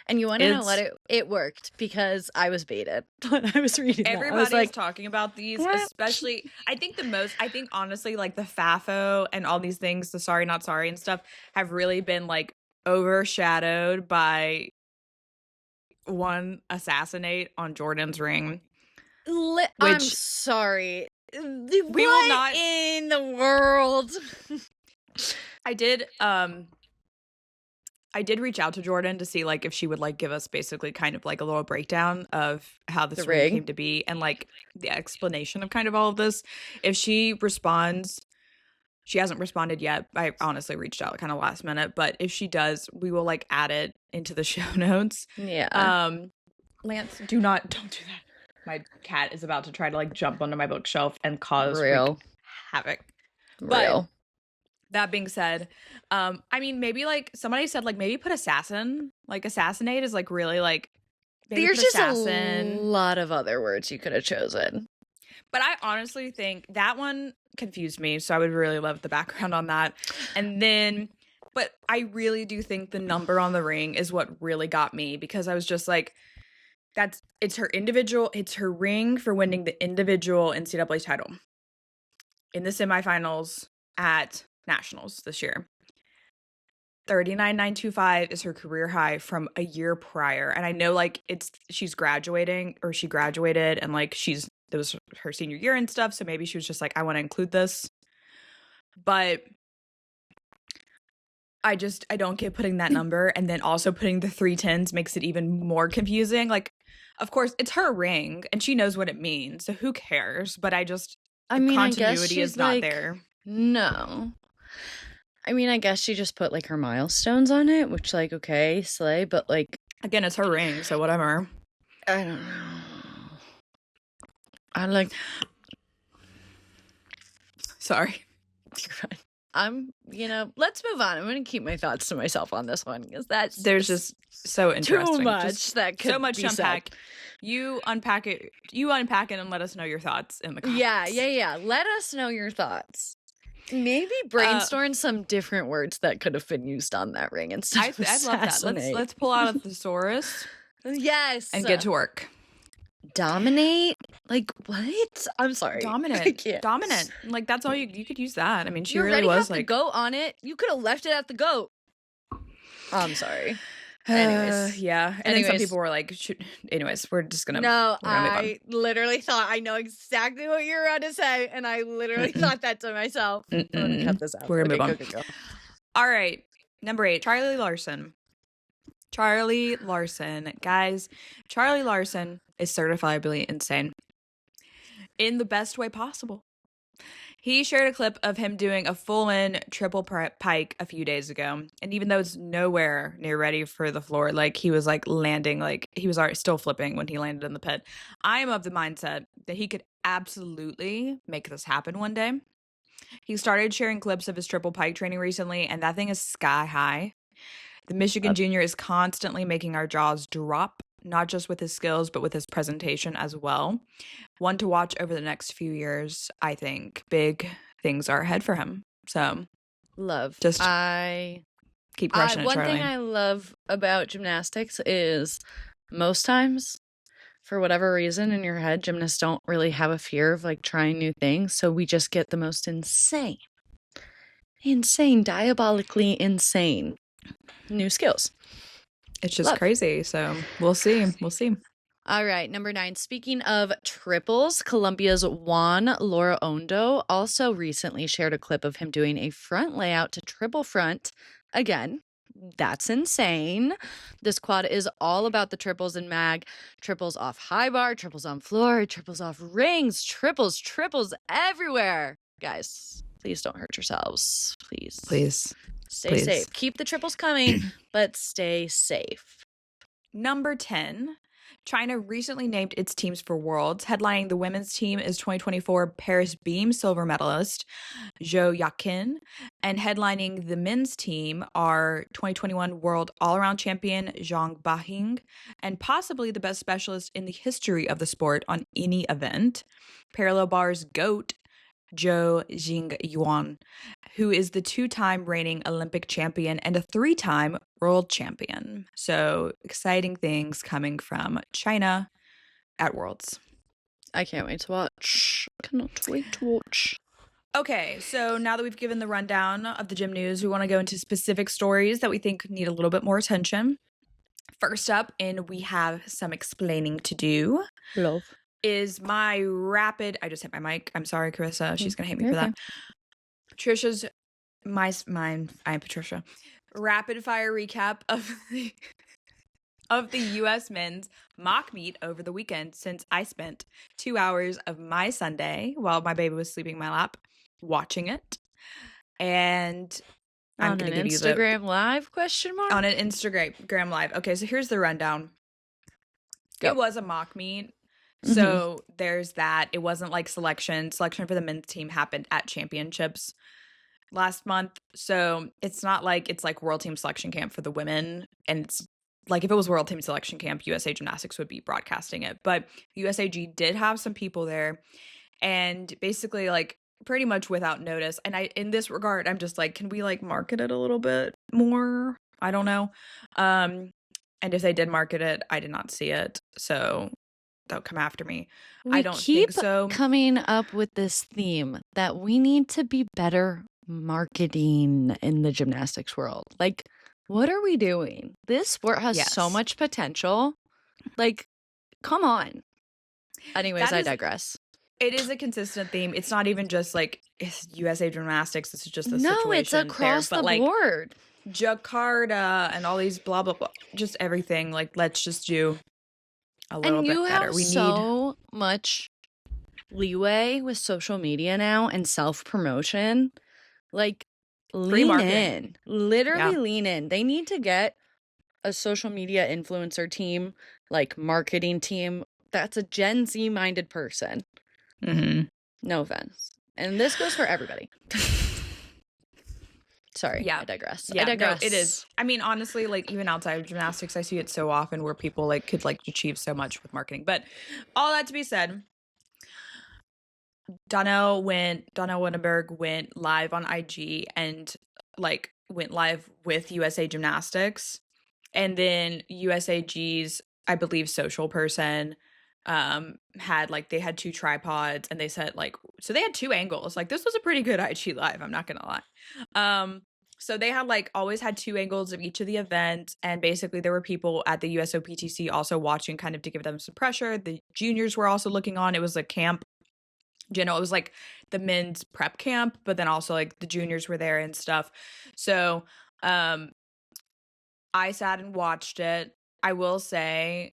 and you want to know what it worked because I was baited when I was reading. Everybody's like, talking about these, especially. I think honestly, like the FAFO and all these things, the Sorry Not Sorry and stuff, have really been like overshadowed by one assassinate on Jordan's ring. I'm sorry. We will not in the world. I did I did reach out to Jordan to see like if she would like give us basically kind of like a little breakdown of how this The ring ring. came to be and like the explanation of kind of all of this. If she responds, she hasn't responded yet. I honestly reached out kind of last minute, but if she does, we will like add it into the show notes. Yeah. Lance, don't do that. My cat is about to try to like jump onto my bookshelf and cause Real. havoc. Real. But that being said, I mean, maybe like somebody said like maybe put assassin, like assassinate is like really like maybe There's put just assassin. a lot of other words you could have chosen. But I honestly think that one confused me, so I would really love the background on that. And then, but I really do think the number on the ring is what really got me because I was just like, it's her ring for winning the individual NCAA title in the semifinals at Nationals this year. 39,925 is her career high from a year prior. And I know like she graduated and like it was her senior year and stuff. So maybe she was just like, I want to include this. But I don't get putting that number. And then also putting the 310s makes it even more confusing. Like, of course, it's her ring and she knows what it means. So who cares? But the continuity is not there. No. I mean, I guess she just put like her milestones on it, which like, okay, slay, but like. Again, it's her ring, so whatever. I don't know. Sorry. You're fine. Let's move on. I'm going to keep my thoughts to myself on this one because there's just so interesting. Too much that could so much be to unpack. Said. You unpack it and let us know your thoughts in the comments. Yeah. Let us know your thoughts. Maybe brainstorm some different words that could have been used on that ring instead of I'd love that. Let's pull out a thesaurus. Yes. And get to work. Dominate? Like what? I'm sorry. Dominant. Like that's all you could use that. I mean, she really was like the goat on it. You could have left it at the goat. I'm sorry. Anyways. Yeah. And then some people were like, anyways, we're just gonna I literally thought I know exactly what you're about to say, and I literally thought that to myself. I'm gonna cut this out. We're gonna move on. Go. All right. Number 8, Charlie Larson. Guys, Charlie Larson is certifiably insane. In the best way possible. He shared a clip of him doing a full-in triple pike a few days ago. And even though it's nowhere near ready for the floor, like he was like landing, like he was still flipping when he landed in the pit. I am of the mindset that he could absolutely make this happen one day. He started sharing clips of his triple pike training recently, and that thing is sky high. The Michigan junior is constantly making our jaws drop, not just with his skills, but with his presentation as well. One to watch over the next few years, I think. Big things are ahead for him. So, love. Just keep crushing it, Charlie. One thing I love about gymnastics is most times, for whatever reason in your head, gymnasts don't really have a fear of like trying new things. So we just get the most insane, diabolically insane new skills. It's just crazy. So we'll see. All right. Number 9. Speaking of triples, Colombia's Juan Lorondo also recently shared a clip of him doing a front layout to triple front. Again, that's insane. This quad is all about the triples in mag. Triples off high bar, triples on floor, triples off rings, triples everywhere. Guys, please don't hurt yourselves. Please. Stay safe. Keep the triples coming, but stay safe. Number 10. China recently named its teams for Worlds. Headlining the women's team is 2024 Paris Beam silver medalist Zhou Yakin. And headlining the men's team are 2021 World All-Around Champion Zhang Bahing and possibly the best specialist in the history of the sport on any event, parallel bars GOAT Zhou Jingyuan, who is the 2-time reigning Olympic champion and a 3-time world champion. So exciting things coming from China at Worlds. I can't wait to watch. Cannot wait to watch. Okay, so now that we've given the rundown of the gym news, we want to go into specific stories that we think need a little bit more attention. First up, and we have some explaining to do. Love. Is my rapid, I just hit my mic. I'm sorry, Carissa. She's going to hate me for that. Patricia's, I'm Patricia. rapid fire recap of the US men's mock meet over the weekend, since I spent 2 hours of my Sunday while my baby was sleeping in my lap watching it. And I'm On going an to give you Instagram live question mark? on an Instagram live. Okay, so here's the rundown. Go. It was a mock meet. So there's that. It wasn't like selection. Selection for the men's team happened at championships last month. So it's not like it's like World Team Selection Camp for the women. And it's like if it was World Team Selection Camp, USA Gymnastics would be broadcasting it. But USAG did have some people there. And basically like pretty much without notice. And in this regard, I'm just like, can we like market it a little bit more? I don't know. And if they did market it, I did not see it. So don't come after me. I don't think so. Coming up with this theme that we need to be better marketing in the gymnastics world. Like, what are we doing? This sport has so much potential. Like, come on. Anyways, I digress. It is a consistent theme. It's not even just like it's USA Gymnastics. This is just a situation. No, it's across the board. Jakarta and all these blah blah blah, just everything. Like, let's just do a little bit better. We need much leeway with social media now and self-promotion. Like, lean in. Literally lean in. They need to get a social media influencer team, like marketing team, that's a Gen Z minded person. No offense. And this goes for everybody. Sorry, I digress. Yeah, I digress. No, it is. I mean, honestly, like even outside of gymnastics, I see it so often where people like could like achieve so much with marketing. But all that to be said, Donnell Winterberg went live on IG and like went live with USA Gymnastics, and then USAG's, I believe, social person had like they had 2 tripods, and they said like, so they had 2 angles. Like, this was a pretty good IG live, I'm not gonna lie. So they had like always had 2 angles of each of the events, and basically there were people at the USOPTC also watching, kind of to give them some pressure. The juniors were also looking on. It was a camp, you know, it was like the men's prep camp, but then also like the juniors were there and stuff. So I sat and watched it. I will say,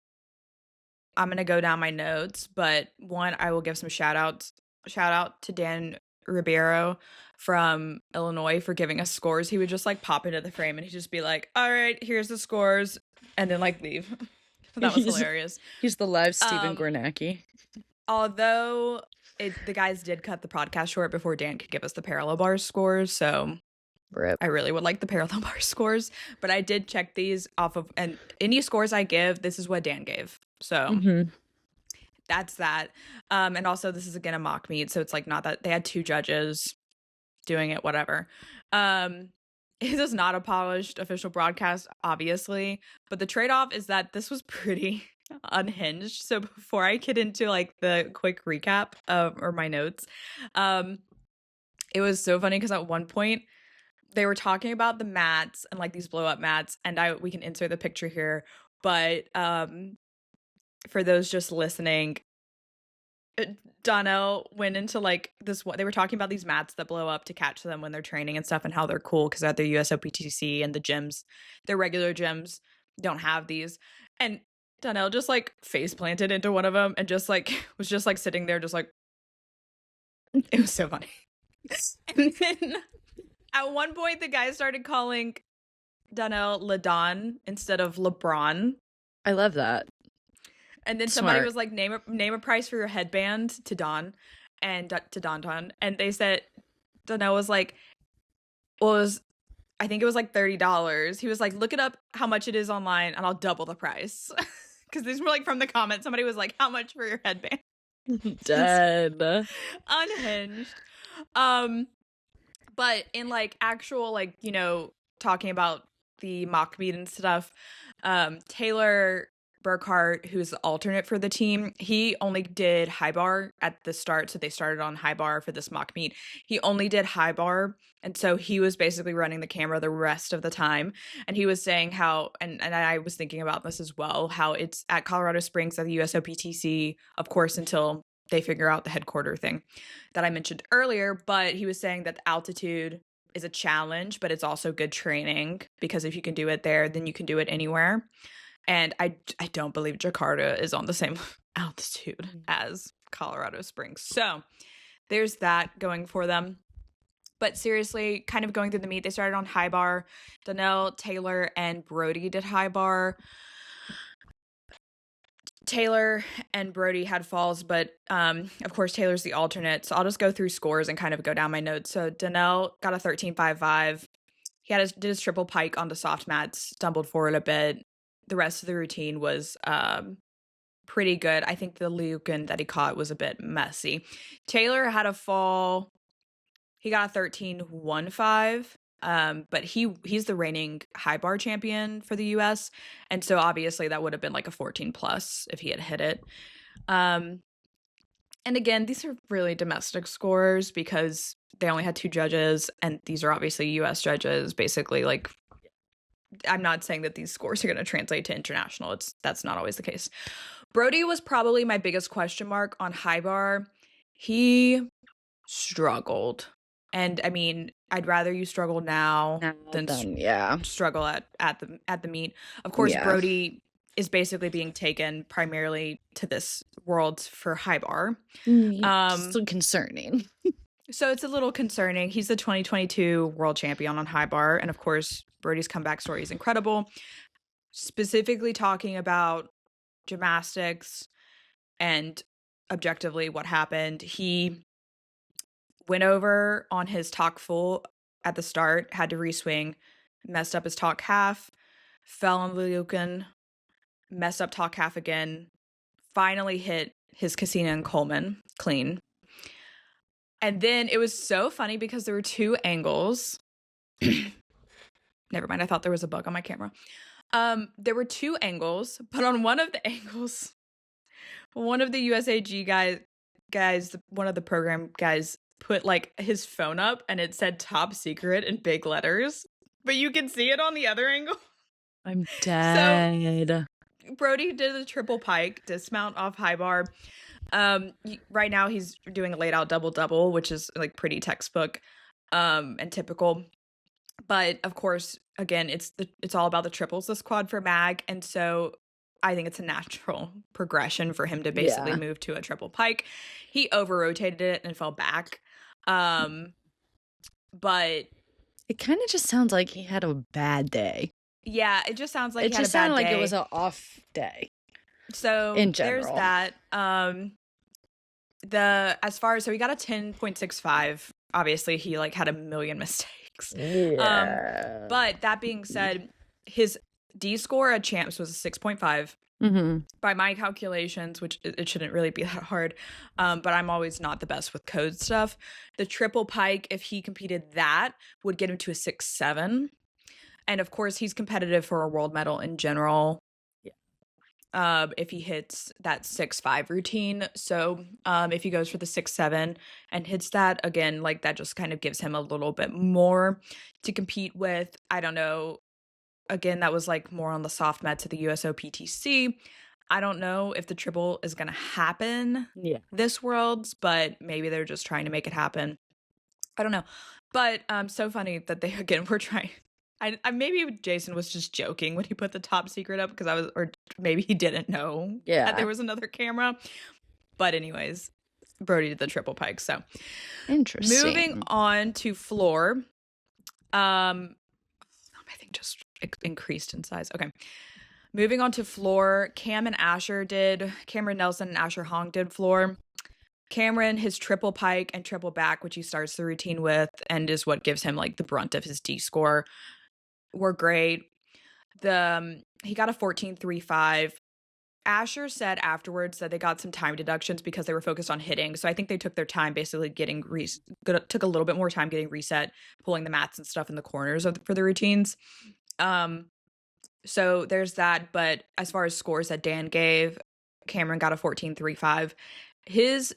I'm going to go down my notes, but one, I will give some shout out to Dan Ribeiro from Illinois for giving us scores. He would just like pop into the frame and he'd just be like, all right, here's the scores, and then like leave. That was hilarious. He's the live Stephen Gornacki. Although the guys did cut the podcast short before Dan could give us the parallel bar scores, so Rip. I really would like the parallel bar scores, but I did check these off of, and any scores I give, this is what Dan gave. So that's that. And also this is again a mock meet, so it's like not that they had 2 judges doing it, whatever. It is not a polished official broadcast, obviously, but the trade-off is that this was pretty unhinged. So before I get into like the quick recap or my notes, it was so funny because at one point they were talking about the mats and like these blow up mats, and we can insert the picture here, but for those just listening, Donnell went into like this, they were talking about these mats that blow up to catch them when they're training and stuff, and how they're cool because at their USOPTC and the gyms, their regular gyms don't have these. And Donnell just like face planted into one of them and just like was just like sitting there just like, it was so funny. And then at one point the guy started calling Donnell LaDon instead of LeBron. I love that. And then somebody was like, name a price for your headband to Don, and to Don, and they said, Donnell was like, I think it was like $30. He was like, look it up how much it is online, and I'll double the price. Because these were like from the comments. Somebody was like, how much for your headband? Dead. Unhinged. But in like actual like, you know, talking about the mock meet and stuff, Taylor Burkhart, who's the alternate for the team, he only did high bar at the start, so they started on high bar for this mock meet. He only did high bar, and so he was basically running the camera the rest of the time, and he was saying how, and I was thinking about this as well, how it's at Colorado Springs at the USOPTC, of course, until they figure out the headquarter thing that I mentioned earlier, but he was saying that the altitude is a challenge, but it's also good training, because if you can do it there, then you can do it anywhere. And I don't believe Jakarta is on the same altitude as Colorado Springs. So there's that going for them. But seriously, kind of going through the meet, they started on high bar. Donnell, Taylor, and Brody did high bar. Taylor and Brody had falls, but of course Taylor's the alternate. So I'll just go through scores and kind of go down my notes. So Donnell got a 13.55. He did his triple pike on the soft mats, stumbled forward a bit. The rest of the routine was pretty good. I think the Liukin that he caught was a bit messy. Taylor had a fall. He got a 13.15. But he's the reigning high bar champion for the US, and so obviously that would have been like a 14 plus if he had hit it. And again, these are really domestic scores because they only had 2 judges, and these are obviously US judges. Basically, like, I'm not saying that these scores are going to translate to international. That's not always the case. Brody was probably my biggest question mark on high bar. He struggled. And I mean, I'd rather you struggle now than struggle at the meet. Of course, Brody is basically being taken primarily to this Worlds for high bar. Still concerning. So it's a little concerning. He's the 2022 world champion on high bar, and of course, Brody's comeback story is incredible. Specifically talking about gymnastics and objectively what happened, he went over on his talk full at the start, had to reswing, messed up his talk half, fell on the Liukin, messed up talk half again, finally hit his Casino and Coleman clean. And then it was so funny because there were 2 angles. Never mind, I thought there was a bug on my camera. There were 2 angles, but on one of the angles, one of the USAG guys, one of the program guys put like his phone up and it said top secret in big letters, but you can see it on the other angle. I'm dead. So Brody did a triple pike dismount off high bar. Right now he's doing a laid out double, which is like pretty textbook and typical. But of course, again, it's all about the triples this quad for Mag, and so I think it's a natural progression for him to basically move to a triple pike. He over rotated it and fell back. But it kind of just sounds like he had a bad day. Yeah, it just sounds like it just sounded like it was an off day. So in general, there's that. So he got a 10.65. Obviously, he like had a million mistakes. Yeah. But that being said, his D score at champs was a 6.5. By my calculations, which it shouldn't really be that hard, but I'm always not the best with code stuff. The triple pike, if he competed that, would get him to a 6.7. And of course, he's competitive for a world medal in general. If he hits that 6.5 routine. So if he goes for the 6.7 and hits that, again, like that just kind of gives him a little bit more to compete with. I don't know. Again, that was like more on the soft mat to the USO PTC. I don't know if the triple is going to happen this Worlds, but maybe they're just trying to make it happen. I don't know. But so funny that they, again, were trying. I maybe Jason was just joking when he put the top secret up or maybe he didn't know that there was another camera. But anyways, Brody did the triple pike. So interesting. Moving on to floor. I think just increased in size. Okay. Moving on to floor, Cameron Nelson and Asher Hong did floor. Cameron, his triple pike and triple back, which he starts the routine with and is what gives him like the brunt of his D score, were great. He got a 14.35. Asher said afterwards that they got some time deductions because they were focused on hitting. So I think they took their time basically took a little bit more time getting reset, pulling the mats and stuff in the corners for the routines. So there's that. But as far as scores that Dan gave, Cameron got a 14.35. His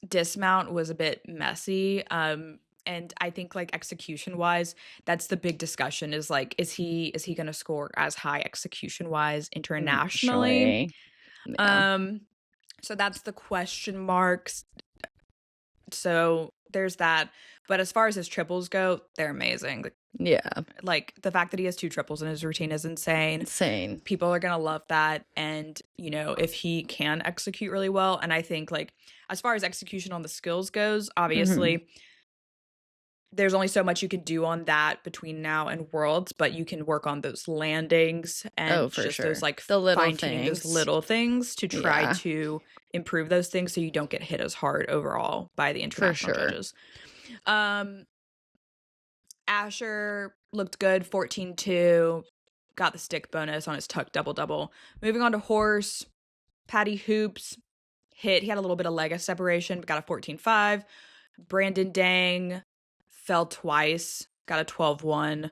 dismount was a bit messy. And I think like execution wise, that's the big discussion is like, is he going to score as high execution wise internationally? Yeah. So that's the question marks. So there's that. But as far as his triples go, they're amazing. Yeah. Like the fact that he has 2 triples in his routine is insane. Insane. People are going to love that. And, you know, if he can execute really well, and I think like as far as execution on the skills goes, obviously there's only so much you can do on that between now and Worlds, but you can work on those landings and just those like the little fine-tuning things. those little things to try to improve those things so you don't get hit as hard overall by the international judges. Asher looked good, 14-2, got the stick bonus on his tuck double-double. Moving on to horse, Patty Hoops he had a little bit of leg separation, but got a 14-5. Brandon Dang fell twice, got a 12-1.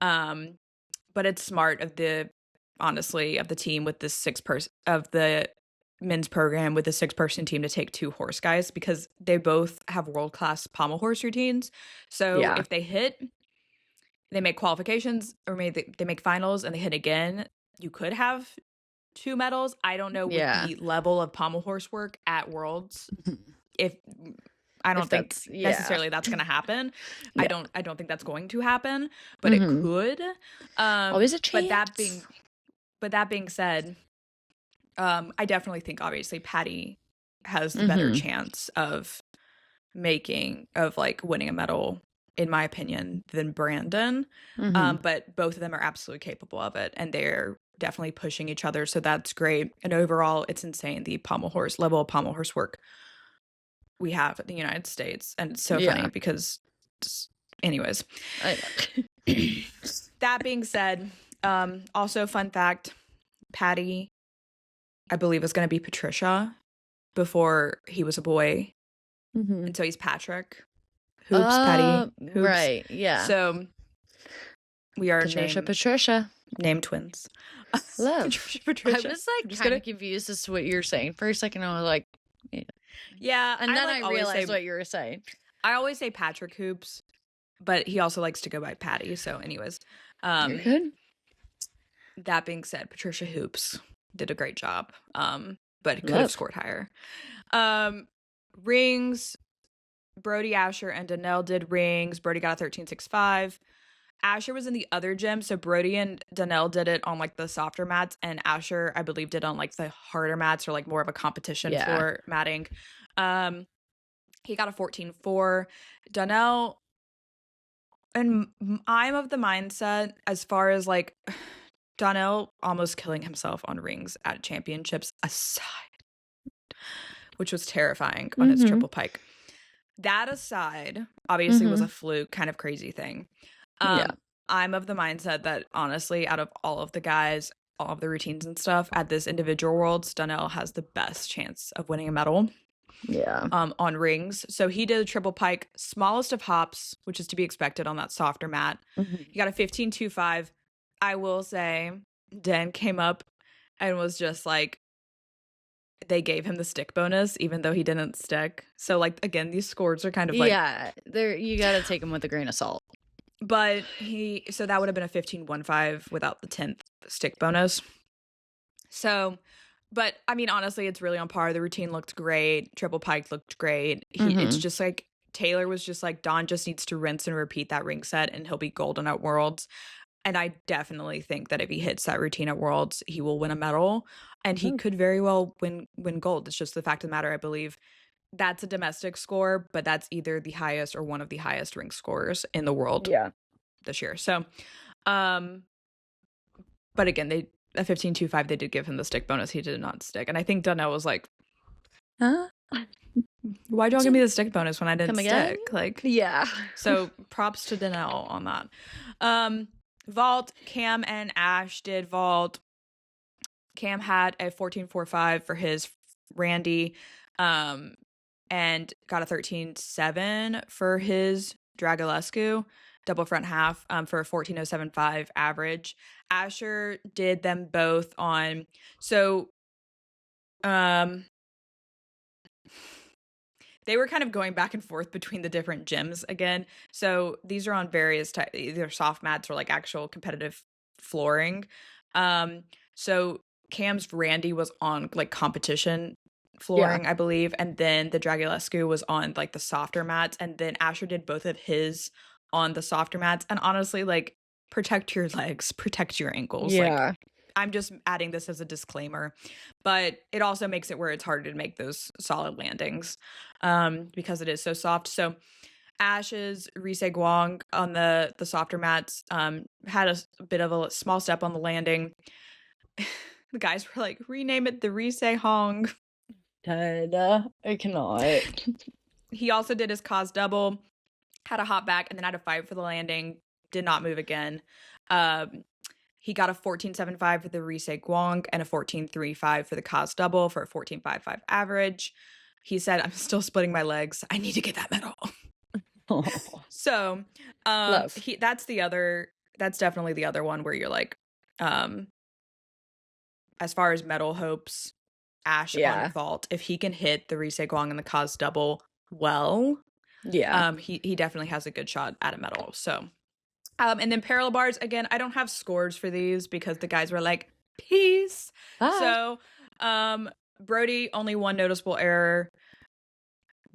But it's smart of the team with this of the men's program with the 6-person team to take 2 horse guys because they both have world-class pommel horse routines. So if they hit, they make qualifications, or maybe they make finals and they hit again, you could have 2 medals. I don't know with the level of pommel horse work at Worlds if I don't think necessarily that's going to happen. I don't think that's going to happen, but it could. Always a chance. But that being said, I definitely think obviously Patty has the better chance of winning a medal, in my opinion, than Brandon. But both of them are absolutely capable of it, and they're definitely pushing each other. So that's great. And overall, it's insane the level of pommel horse work we have in the United States. And it's so funny because anyways, that being said, also fun fact, Patty, I believe, is going to be Patricia before he was a boy. And so he's Patrick Hoops, Patty Hoops. Right. Yeah. So we are Patricia. Named twins. Love. Patricia. I was like kind of confused as to what you were saying for a second. I was like, yeah. And then I realized what you were saying. I always say Patrick Hoops, but he also likes to go by Patty. So anyways, you're good. That being said, Patricia Hoops did a great job, but could have scored higher. Rings, Brody, Asher, and Donnell did rings. Brody got a 13.65. Asher was in the other gym, so Brody and Donnell did it on like the softer mats, and Asher, I believe, did on like the harder mats or like more of a competition floor matting. He got a 14.4. Donnell, and I'm of the mindset as far as like Donnell almost killing himself on rings at championships aside, which was terrifying on his triple pike. That aside, obviously was a fluke, kind of crazy thing. I'm of the mindset that honestly, out of all of the guys, all of the routines and stuff at this individual Worlds, Donnell has the best chance of winning a medal. On rings. So he did a triple pike, smallest of hops, which is to be expected on that softer mat. He got a 15.25. I will say, Dan came up and was just like, they gave him the stick bonus, even though he didn't stick. So, like, again, these scores are kind of like... Yeah, you got to take them with a grain of salt. But so that would have been a 15.15 without the 10th stick bonus. So, but I mean, honestly, it's really on par. The routine looked great. Triple pike looked great. It's just like, Taylor was just like, Don just needs to rinse and repeat that ring set and he'll be golden at Worlds. And I definitely think that if he hits that routine at Worlds, he will win a medal. And he could very well win gold. It's just the fact of the matter, I believe. That's a domestic score, but that's either the highest or one of the highest ring scores in the world this year. So, but again, a 15.25, they did give him the stick bonus. He did not stick. And I think Donnell was like, huh? Why'd y'all give me the stick bonus when I didn't stick? Like, yeah. So props to Donnell on that. Vault, Cam and Ash did vault. Cam had a 14.45 for his Randy, and got a 13.7 for his Dragulescu, double front half, for a 14.075 average. Asher did them both on, so they were kind of going back and forth between the different gyms again. So these are on various types, either soft mats or like actual competitive flooring. So Cam's Randy was on like competition flooring, I believe, and then the Dragulescu was on like the softer mats, and then Asher did both of his on the softer mats. And honestly, like, protect your legs, protect your ankles. Like, I'm just adding this as a disclaimer, but it also makes it where it's harder to make those solid landings because it is so soft. So Ash's Rise Guang on the softer mats had a bit of a small step on the landing. The guys were like, rename it the Rise Hong. I cannot. He also did his cos double, had a hop back, and then had a fight for the landing. Did not move again. He got a 14.75 for the Rise Guang and a 14.35 for the cos double for a 14.55 average. He said, I'm still splitting my legs. I need to get that medal. Oh. So that's definitely the other one where you're like, as far as medal hopes, Ash on vault, if he can hit the Rise Guang and the cos double well, he definitely has a good shot at a medal. So and then parallel bars, again, I don't have scores for these because the guys were like, peace. So Brody, only one noticeable error,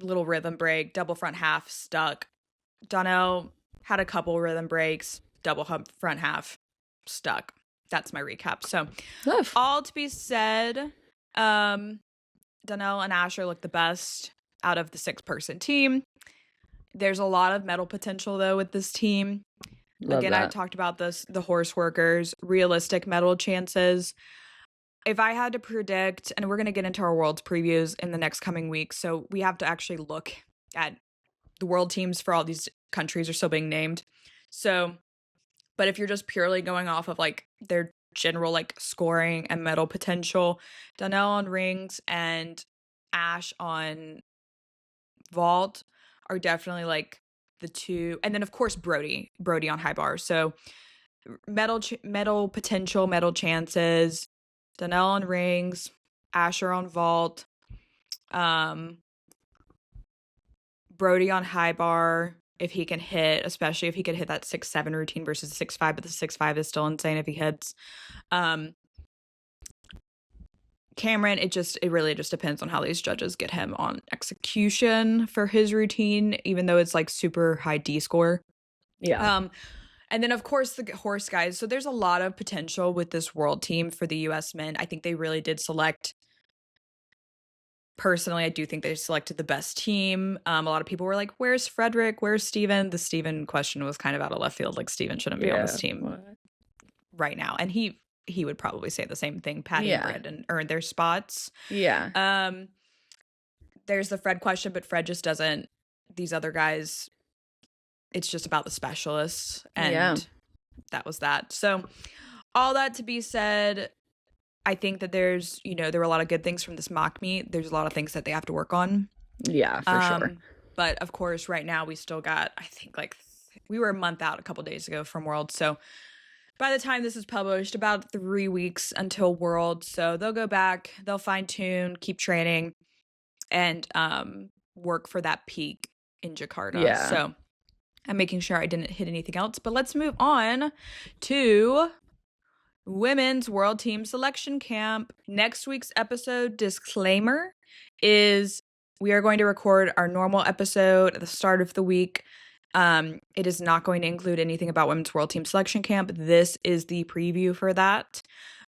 little rhythm break, double front half stuck. Donnell had a couple rhythm breaks, double hump front half stuck. That's my recap. So all to be said, Donnell and Asher look the best out of the 6-person team. There's a lot of medal potential though with this team. Again, I talked about this, the horse workers, realistic medal chances. If I had to predict, and we're going to get into our world's previews in the next coming weeks, so we have to actually look at the world teams for all these countries are still being named. So, but if you're just purely going off of like their general like scoring and medal potential, Donnell on rings and Ash on vault are definitely like the two, and then of course Brody on high bar. So medal potential, medal chances, Donnell on rings, Asher on vault, Brody on high bar if he can hit, especially if he could hit that 6-7 routine versus 6-5, but the 6-5 is still insane if he hits. Cameron, it really just depends on how these judges get him on execution for his routine, even though it's like super high D score. And then of course the horse guys. So there's a lot of potential with this world team for the US men. I think they really did select. Personally, I do think they selected the best team. A lot of people were like, where's Frederick? Where's Steven? The Steven question was kind of out of left field. Like, Steven shouldn't be on this team right now. And he would probably say the same thing. Patty and Brandon earned their spots. There's the Fred question, but Fred just doesn't. These other guys, it's just about the specialists. And that was that. So all that to be said, I think that there's, there were a lot of good things from this mock meet. There's a lot of things that they have to work on. Yeah, for sure. But of course, right now we still got, I think we were a month out a couple days ago from Worlds. So by the time this is published, about 3 weeks until Worlds. So they'll go back, they'll fine tune, keep training, and work for that peak in Jakarta. Yeah. So I'm making sure I didn't hit anything else. But let's move on to Women's World Team Selection Camp. Next week's episode, disclaimer, is we are going to record our normal episode at the start of the week. It is not going to include anything about Women's World Team Selection Camp. This is the preview for that.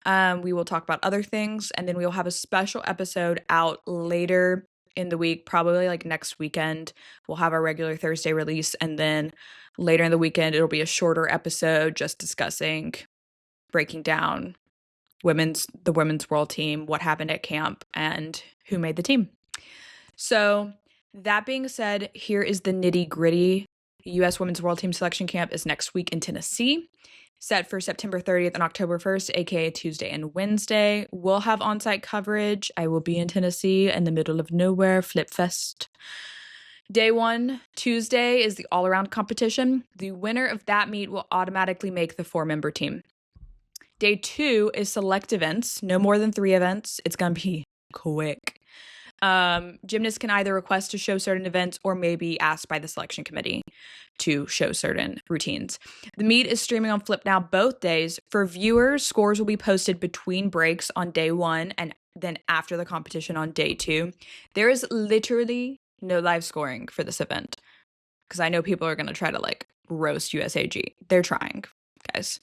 We will talk about other things, and then we will have a special episode out later in the week, probably like next weekend. We'll have our regular Thursday release, and then later in the weekend, it'll be a shorter episode just discussing, breaking down the women's world team, what happened at camp, and who made the team. So that being said, here is the nitty gritty. U.S. Women's World Team Selection Camp is next week in Tennessee, set for September 30th and October 1st, aka Tuesday and Wednesday. We'll have on-site coverage. I will be in Tennessee in the middle of nowhere, Flip Fest. Day 1, Tuesday, is the all-around competition. The winner of that meet will automatically make the 4-member team. Day 2 is select events, no more than 3 events. It's going to be quick. Gymnasts can either request to show certain events or maybe asked by the selection committee to show certain routines. The meet is streaming on Flip Now both days. For viewers, scores will be posted between breaks on day 1 and then after the competition on day 2, there is literally no live scoring for this event. Because I know people are going to try to like roast USAG. They're trying, guys.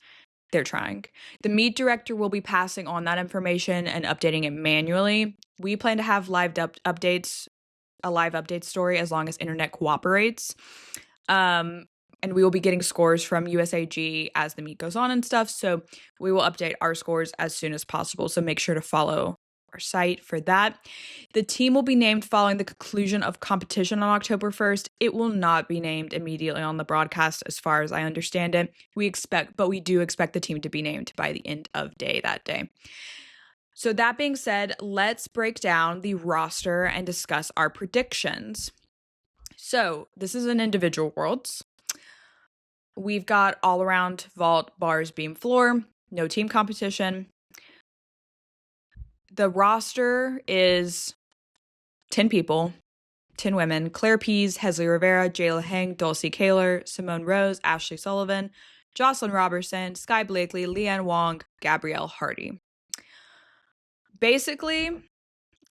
They're trying. The meet director will be passing on that information and updating it manually. We plan to have live updates, a live update story as long as internet cooperates. And we will be getting scores from USAG as the meet goes on and stuff. So we will update our scores as soon as possible. So make sure to follow our site for that. The team will be named following the conclusion of competition on October 1st. It will not be named immediately on the broadcast as far as I understand it. We do expect the team to be named by the end of day that day. So that being said, let's break down the roster and discuss our predictions. So this is an individual worlds. We've got all around vault, bars, beam, floor, no team competition. The roster is 10 people, 10 women: Claire Pease, Hezly Rivera, Jayla Heng, Dulcie Kaler, Simone Rose, Ashley Sullivan, Jocelyn Robertson, Sky Blakely, Leanne Wong, Gabrielle Hardy. Basically,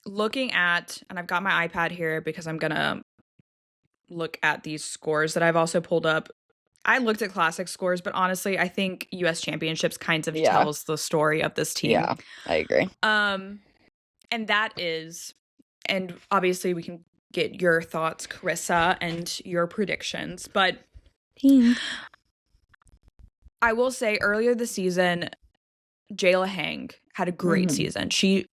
looking at, and I've got my iPad here because I'm going to look at these scores that I've also pulled up. I looked at classic scores, but honestly, I think US Championships kind of tells the story of this team. Yeah, I agree. And that is, and obviously we can get your thoughts, Carissa, and your predictions, but I will say earlier this season, Jayla Heng had a great season. She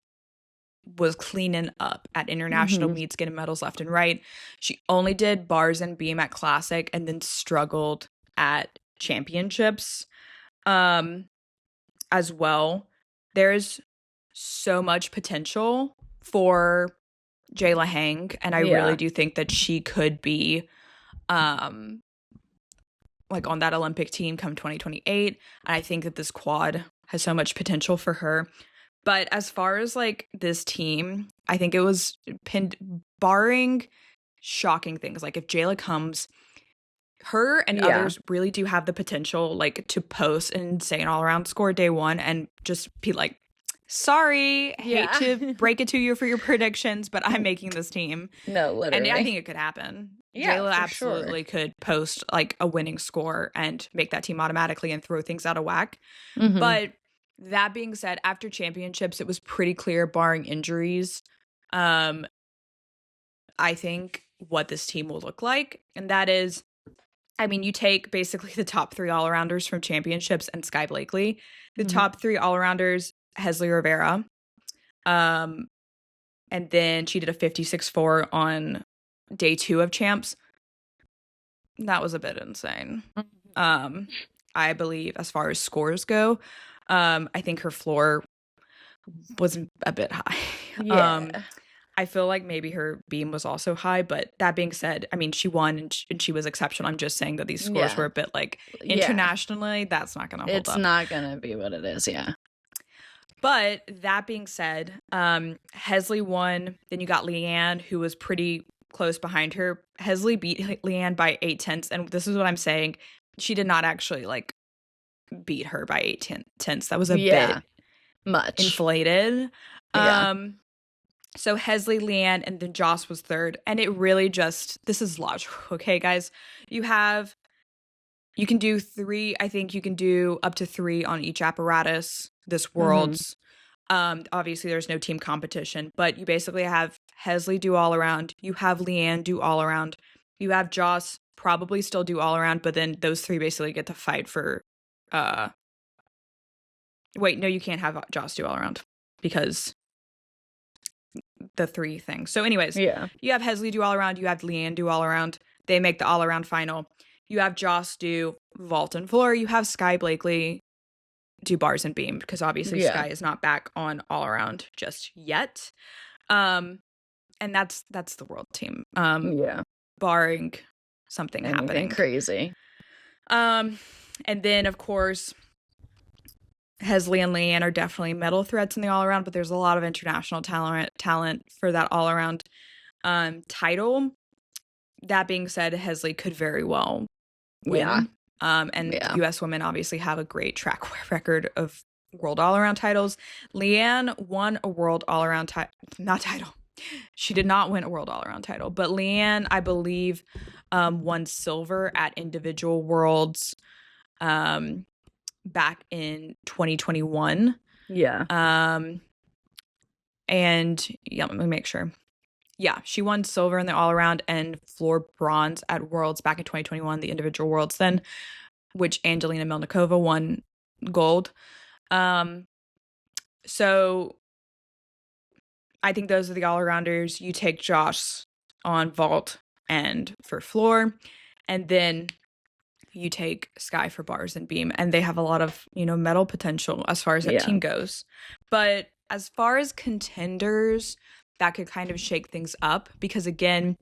was cleaning up at international meets, getting medals left and right. She only did bars and beam at classic and then struggled at championships as well. There's so much potential for Jayla Heng, and I really do think that she could be like on that Olympic team come 2028. And I think that this quad has so much potential for her. But as far as like this team, I think it was pinned, barring shocking things. Like if Jayla comes, her and others really do have the potential like to post an insane all around score day 1 and just be like, sorry, hate to break it to you for your predictions, but I'm making this team. No, literally. And I think it could happen. Yeah, Jayla absolutely could post like a winning score and make that team automatically and throw things out of whack. But that being said, after championships, it was pretty clear, barring injuries, I think what this team will look like. And that is, I mean, you take basically the top 3 all-arounders from championships and Sky Blakely. The top 3 all-arounders, Hezly Rivera. And then she did a 56.4 on day 2 of champs. That was a bit insane. I believe as far as scores go, I think her floor was a bit high. I feel like maybe her beam was also high, but that being said, I mean, she won and she was exceptional. I'm just saying that these scores were a bit like internationally, that's not going to hold up. It's not going to be what it is, But that being said, Hezly won. Then you got Leanne, who was pretty close behind her. Hezly beat Leanne by 8/10, and this is what I'm saying. She did not actually like beat her by 8/10. That was a bit much inflated. So Hezly, Leanne, and then Joss was third. And it really just, this is logical, okay, guys? You can do 3, I think you can do up to 3 on each apparatus this Worlds. Obviously, there's no team competition, but you basically have Hezly do all around. You have Leanne do all around. You have Joss probably still do all around, but then those 3 basically get to fight for, wait, no, you can't have Joss do all around because the 3 things. So anyways, you have Hezly do all around, you have Leanne do all around. They make the all around final. You have Joss do vault and floor. You have Sky Blakely do bars and beam because obviously Sky is not back on all around just yet. And that's the world team. Barring something happening crazy. And then of course Hezly and Leanne are definitely medal threats in the all around, but there's a lot of international talent for that all around title. That being said, Hezly could very well win. And US women obviously have a great track record of world all-around titles. Leanne won a world all-around not title. She did not win a world all-around title, but Leanne, I believe, won silver at individual worlds back in 2021. Yeah. And yeah, let me make sure. Yeah, she won silver in the all-around and floor bronze at worlds back in 2021, the individual worlds then, which Angelina Melnikova won gold. So I think those are the all-arounders. You take Josh on vault and for floor, and then you take Sky for bars and beam, and they have a lot of, medal potential as far as that team goes. But as far as contenders, that could kind of shake things up because, again,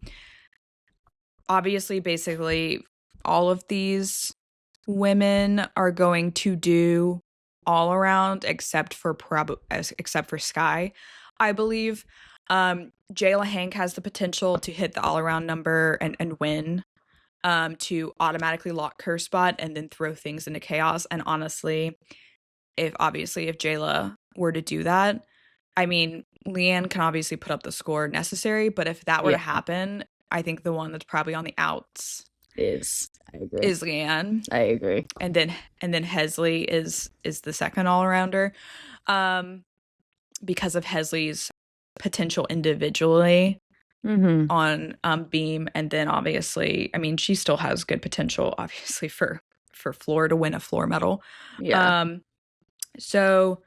obviously, basically, all of these women are going to do all around except for Sky, I believe. Jayla Hank has the potential to hit the all around number and win, to automatically lock her spot and then throw things into chaos. And honestly, if Jayla were to do that, I mean, Leanne can obviously put up the score necessary, but if that were to happen, I think the one that's probably on the outs is Leanne. I agree. And then Hezly is the second all-arounder, because of Hezly's potential individually on beam, and then obviously, I mean, she still has good potential obviously for floor to win a floor medal. So,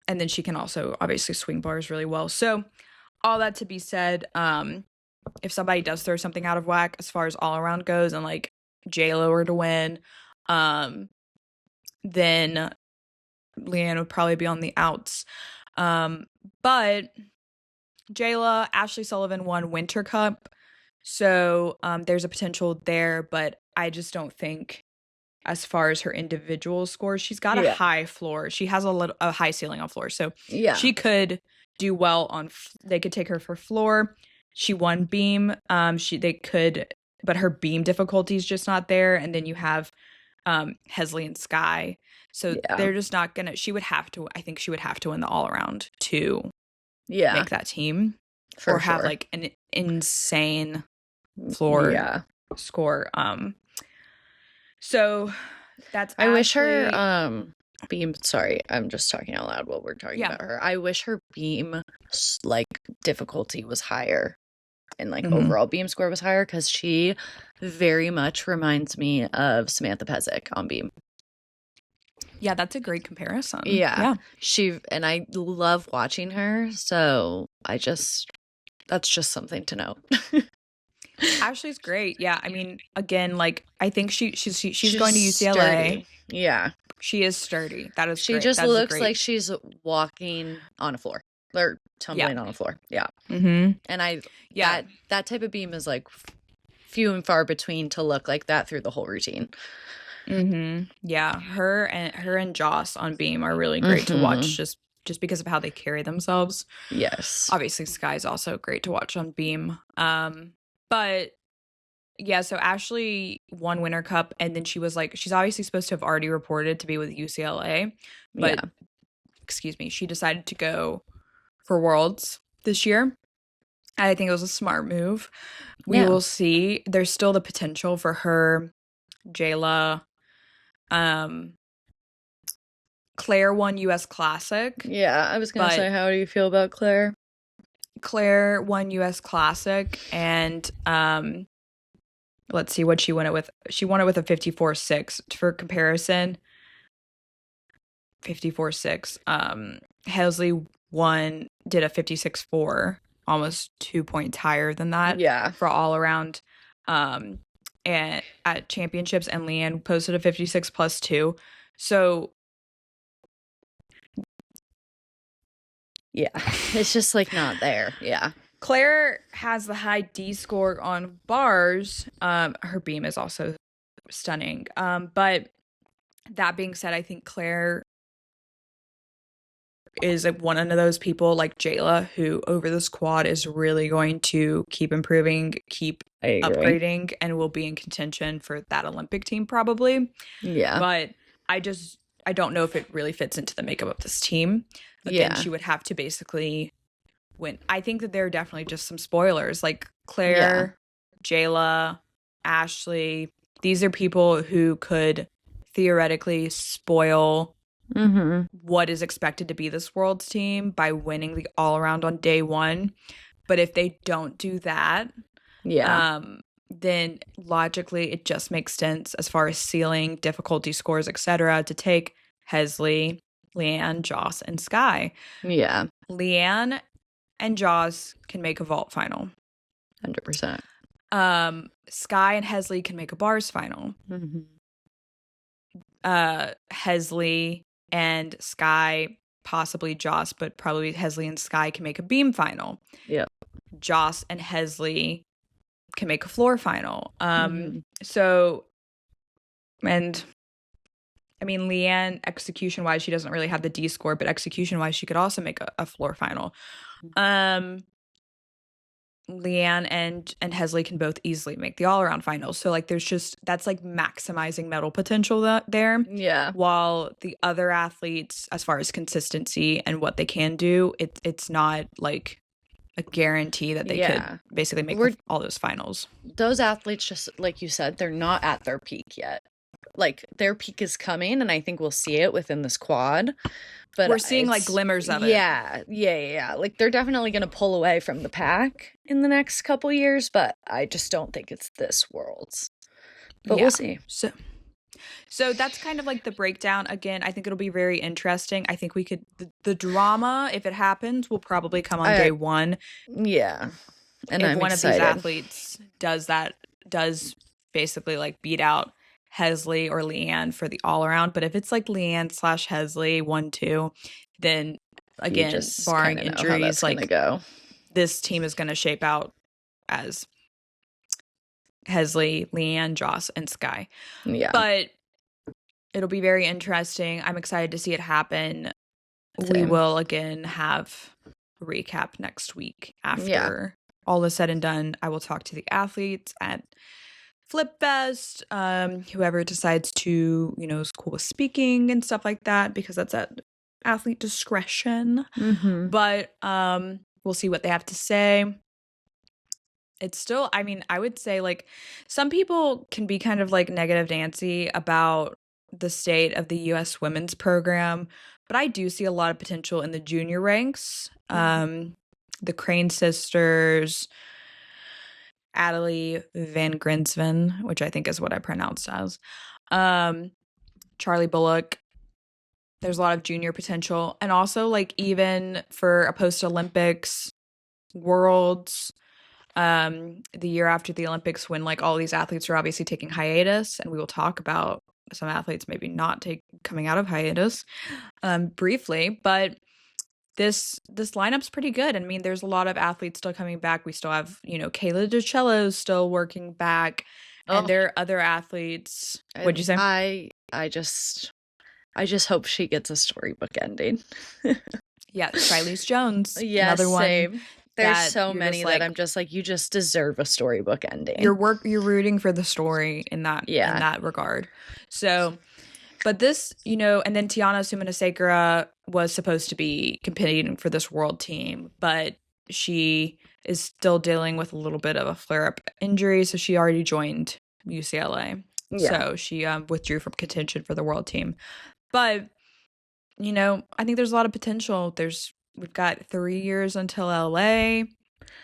and then she can also obviously swing bars really well. So all that to be said, if somebody does throw something out of whack as far as all around goes and like J-Lo were to win, then Leanne would probably be on the outs. But Jayla, Ashley Sullivan won Winter Cup, so there's a potential there, but I just don't think as far as her individual scores, she's got a high floor. She has a high ceiling on floor, so she could do well on. They could take her for floor. She won beam. They could, but her beam difficulty is just not there. And then you have Hezly and Sky, so they're just not gonna. She would have to. I think she would have to win the all around to make that team, or have like an insane floor score. So that's. I wish her beam. Sorry, I'm just talking out loud while we're talking about her. I wish her beam like difficulty was higher, and like overall beam score was higher, because she very much reminds me of Samantha Pezic on beam. Yeah, that's a great comparison. Yeah. And I love watching her, so that's just something to note. Ashley's great. Yeah, I mean, again, like I think she's going to UCLA. Sturdy. Yeah, she is sturdy. That is. She great. just looks like she's walking on a floor or tumbling on a floor. Yeah. And that type of beam is like few and far between to look like that through the whole routine. Yeah, her and Joss on beam are really great to watch, just because of how they carry themselves. Yes. Obviously, Sky's also great to watch on beam. But yeah, so Ashley won Winter Cup, and then she's obviously supposed to have already reported to be with UCLA, but she decided to go for Worlds this year. I think it was a smart move. We will see. There's still the potential for her, Jayla. Claire won US Classic. Yeah, I was gonna say, how do you feel about Claire? Claire won US Classic, and let's see what she won it with. She won it with a 54.6. For comparison, 54.6. Hezly did a 56.4, almost 2 points higher than that. Yeah, for all around. And at championships, and Leanne posted a 56+2. So yeah, it's just like not there. Yeah. Claire has the high D score on bars. Her beam is also stunning. But that being said, I think Claire is one of those people like Jayla who over the squad is really going to keep improving, keep upgrading, and will be in contention for that Olympic team probably. Yeah. But I just I don't know if it really fits into the makeup of this team. Again, she would have to basically win. I think that there are definitely just some spoilers, like Claire, Jayla, Ashley. These are people who could theoretically spoil what is expected to be this world's team by winning the all-around on day one. But if they don't do that, then logically it just makes sense as far as ceiling, difficulty scores, etc., to take Hezly, Leanne, Joss, and Sky. Yeah. Leanne and Joss can make a vault final. 100%. Sky and Hezly can make a bars final. Hezly and Sky, possibly Joss, but probably Hezly and Sky can make a beam final. Yeah. Joss and Hezly can make a floor final. So, and I mean, Leanne, execution-wise, she doesn't really have the D score, but execution-wise, she could also make a floor final. Leanne and Hezly can both easily make the all-around finals. So, like, that's, like, maximizing medal potential there. Yeah. While the other athletes, as far as consistency and what they can do, it's not, like, a guarantee that they could basically make all those finals. Those athletes, just like you said, they're not at their peak yet. Like, their peak is coming, and I think we'll see it within this quad. But we're seeing, like, glimmers of it. Yeah. Like, they're definitely going to pull away from the pack in the next couple years, but I just don't think it's this Worlds. But we'll see. So that's kind of like the breakdown. Again, I think it'll be very interesting. I think we could the drama, if it happens, will probably come on day one. Yeah. And if I'm one excited. of these athletes does basically like beat out Hezly or Leanne for the all around. But if it's like Leanne / Hezly 1-2, then again, barring injuries, like this team is going to shape out as Hezly, Leanne, Joss, and Sky. Yeah. But it'll be very interesting. I'm excited to see it happen. Same. We will again have a recap next week after all is said and done. I will talk to the athletes at Flip Fest, whoever decides to, is cool with speaking and stuff like that, because that's at athlete discretion. But we'll see what they have to say. It's still, I mean, I would say, like, some people can be kind of like negative Nancy about the state of the U.S. women's program, but I do see a lot of potential in the junior ranks. The Crane sisters, Adelie Van Grinsven, which I think is what I pronounced as, Charlie Bullock. There's a lot of junior potential. And also, like, even for a post-Olympics, Worlds, the year after the Olympics, when, like, all these athletes are obviously taking hiatus, and we will talk about some athletes maybe not coming out of hiatus briefly, but this lineup's pretty good. I mean, there's a lot of athletes still coming back. We still have, Kayla DiCello's still working back, and there are other athletes. What'd you say? I just hope she gets a storybook ending. Yeah, Charlize Jones, yeah, another one. Same. There's so many that I'm just like, you just deserve a storybook ending. You're rooting for the story in that regard. So, but this, and then Tiana Suminasekara was supposed to be competing for this world team, but she is still dealing with a little bit of a flare-up injury, so she already joined UCLA. Yeah. So she withdrew from contention for the world team. But, I think there's a lot of potential. We've got 3 years until LA.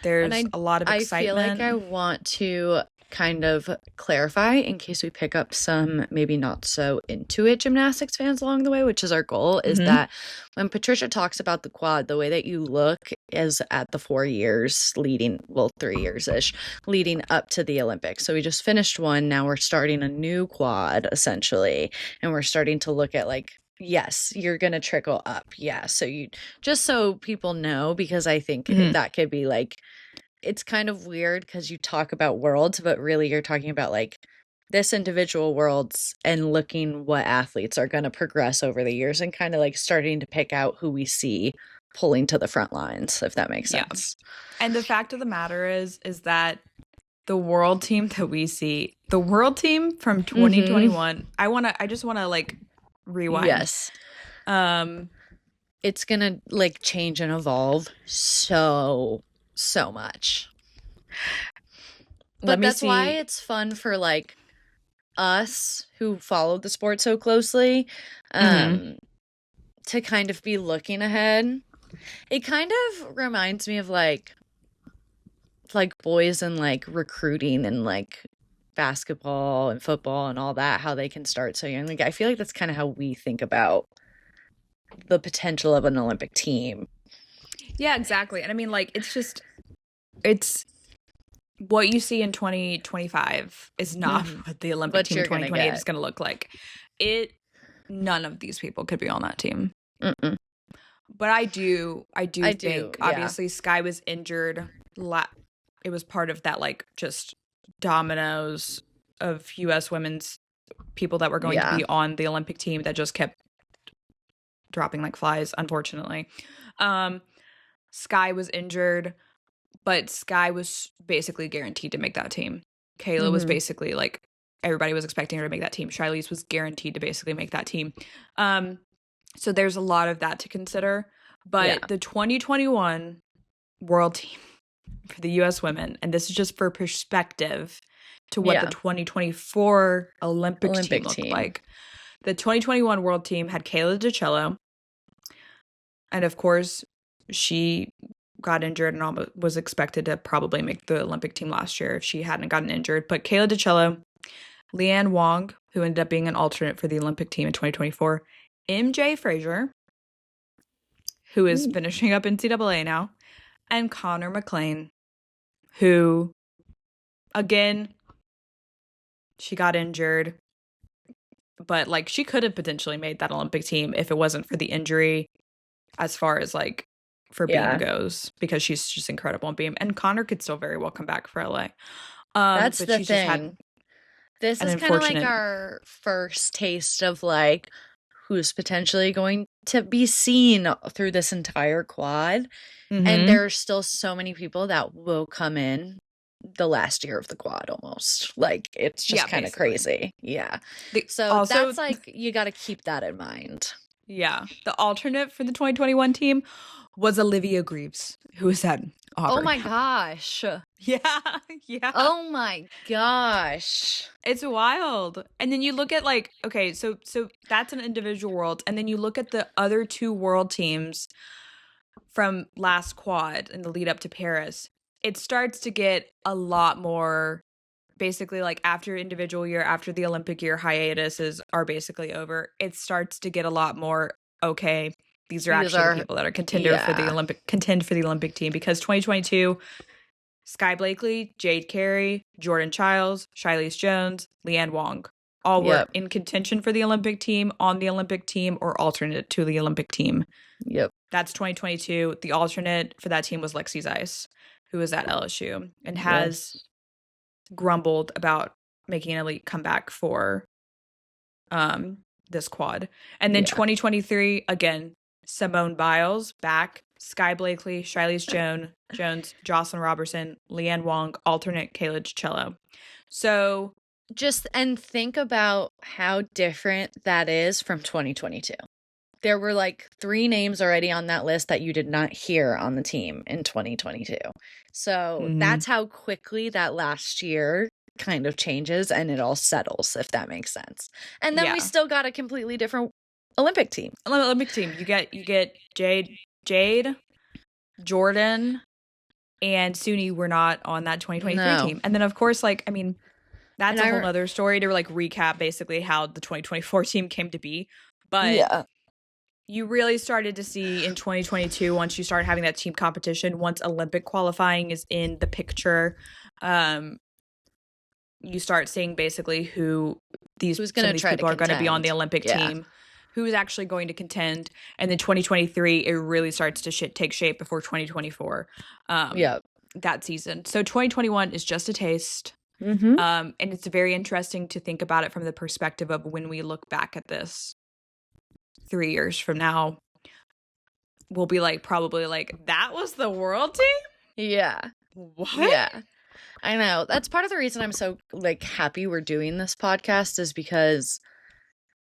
There's a lot of excitement. I feel like I want to kind of clarify in case we pick up some maybe not so into it gymnastics fans along the way, which is our goal, is that when Patricia talks about the quad, the way that you look is at the 4 years 3 years-ish leading up to the Olympics. So we just finished one. Now we're starting a new quad essentially. And we're starting to look at, like, yes, you're going to trickle up. Yeah. So just so people know, because I think that could be like, it's kind of weird because you talk about worlds, but really you're talking about like this individual worlds and looking what athletes are going to progress over the years and kind of like starting to pick out who we see pulling to the front lines, if that makes sense. And the fact of the matter is that the world team that we see, the world team from 2021, I just want to like rewind. Yes. Um, It's gonna like change and evolve so much. But that's why it's fun for like us who follow the sport so closely, to kind of be looking ahead. It kind of reminds me of like boys and like recruiting and like basketball and football and all that, how they can start so young. Like I feel like that's kind of how we think about the potential of an Olympic team. Yeah, exactly. And I mean, like, it's what you see in 2025 is not what the Olympic team in 2028 is going to look like. None of these people could be on that team. Mm-mm. But I do think, obviously, Sky was injured. It was part of that, like, just dominoes of U.S. women's people that were going to be on the Olympic team that just kept dropping like flies, unfortunately. Sky was injured, but Sky was basically guaranteed to make that team. Kayla was basically like, everybody was expecting her to make that team. Shiley's was guaranteed to basically make that team. So there's a lot of that to consider. But the 2021 world team for the U.S. women, and this is just for perspective to what the 2024 Olympic team looked like. The 2021 world team had Kayla DiCello. And of course, she got injured and was expected to probably make the Olympic team last year if she hadn't gotten injured. But Kayla DiCello, Leanne Wong, who ended up being an alternate for the Olympic team in 2024, MJ Frazier, who is finishing up NCAA now, and Connor McLean, who, again, she got injured, but like she could have potentially made that Olympic team if it wasn't for the injury, as far as like for beam goes, because she's just incredible in beam, and Connor could still very well come back for LA. That's the thing. This is kind of like our first taste of like who's potentially going to be seen through this entire quad. And there are still so many people that will come in the last year of the quad almost. Like, it's just kind of crazy. Yeah. So also, that's like, you got to keep that in mind. Yeah. The alternate for the 2021 team was Olivia Greaves, who was at Auburn. Oh my gosh. Yeah. Oh my gosh. It's wild. And then you look at like, okay, so that's an individual world. And then you look at the other two world teams from last quad in the lead up to Paris. It starts to get a lot more, basically like after individual year, after the Olympic year hiatuses are basically over, it starts to get a lot more, okay, these are actually the people that are contend for the Olympic team, because 2022, Sky Blakely, Jade Carey, Jordan Childs, Shiley Jones, Leanne Wong, all were in contention for the Olympic team, on the Olympic team, or alternate to the Olympic team. Yep. That's 2022. The alternate for that team was Lexi Zeiss, who was at LSU and has grumbled about making an elite comeback for this quad. And then 2023, again, Simone Biles back, Sky Blakely, Shiley Jones, Jocelyn Robertson, Leanne Wong, alternate Kayla DiCello. So and think about how different that is from 2022. There were like 3 names already on that list that you did not hear on the team in 2022. So that's how quickly that last year kind of changes and it all settles, if that makes sense. And then we still got a completely different Olympic team. You get Jade, Jordan, and Suni were not on that 2023 team. And then of course, like, I mean, that's a whole other story to like recap basically how the 2024 team came to be. But you really started to see in 2022, once you started having that team competition, once Olympic qualifying is in the picture, you start seeing basically who these people are going to be on the Olympic team, who's actually going to contend. And then 2023, it really starts to take shape before 2024, that season. So 2021 is just a taste. And it's very interesting to think about it from the perspective of when we look back at this 3 years from now, we'll be like, probably like, that was the world team? Yeah. What? Yeah. I know. That's part of the reason I'm so like happy we're doing this podcast, is because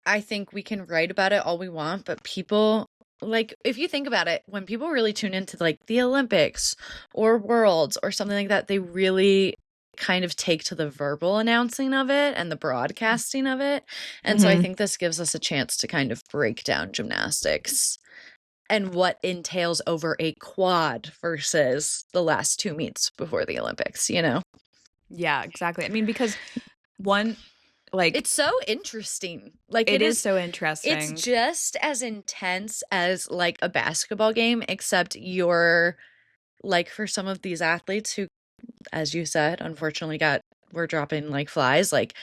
I think we can write about it all we want, but people, like, if you think about it, when people really tune into like the Olympics or Worlds or something like that, they really kind of take to the verbal announcing of it and the broadcasting of it. And so I think this gives us a chance to kind of break down gymnastics and what entails over a quad versus the last 2 meets before the Olympics, you know? Yeah, exactly. I mean, because one, like, It's so interesting. Like, it is so interesting. It's just as intense as like a basketball game, except you're like, for some of these athletes who, as you said, unfortunately were dropping like flies, like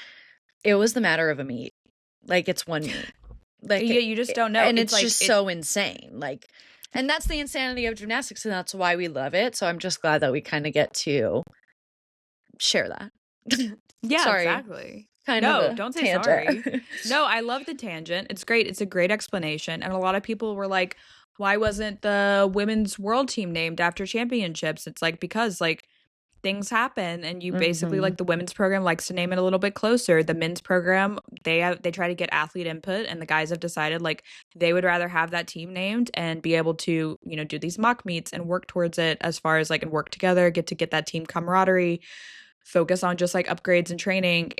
it was the matter of a meet. Like, it's one meet. Like, yeah, you just don't know. And it's like, just so insane. Like, and that's the insanity of gymnastics, and that's why we love it. So I'm just glad that we kind of get to share that. Yeah, Sorry. Exactly. No, don't say tangent. sorry. No, I love the tangent. It's great. It's a great explanation. And a lot of people were like, why wasn't the women's world team named after championships? It's like, because like things happen, and you basically like the women's program likes to name it a little bit closer. The men's program, they try to get athlete input, and the guys have decided like they would rather have that team named and be able to, you know, do these mock meets and work towards it as far as like, and work together, get that team camaraderie, focus on just like upgrades and training,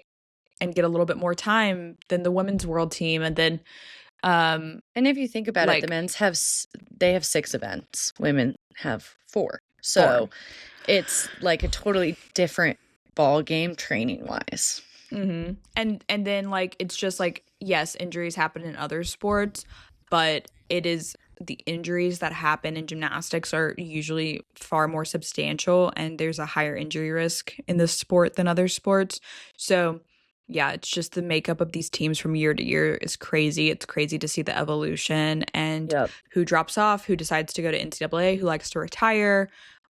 and get a little bit more time than the women's world team. And then and if you think about it, the men's have 6 events, women have 4, so it's like a totally different ball game training wise. And then like, it's just like, yes, injuries happen in other sports, but it is the injuries that happen in gymnastics are usually far more substantial, and there's a higher injury risk in this sport than other sports. So yeah, it's just the makeup of these teams from year to year is crazy. It's crazy to see the evolution and who drops off, who decides to go to NCAA, who likes to retire,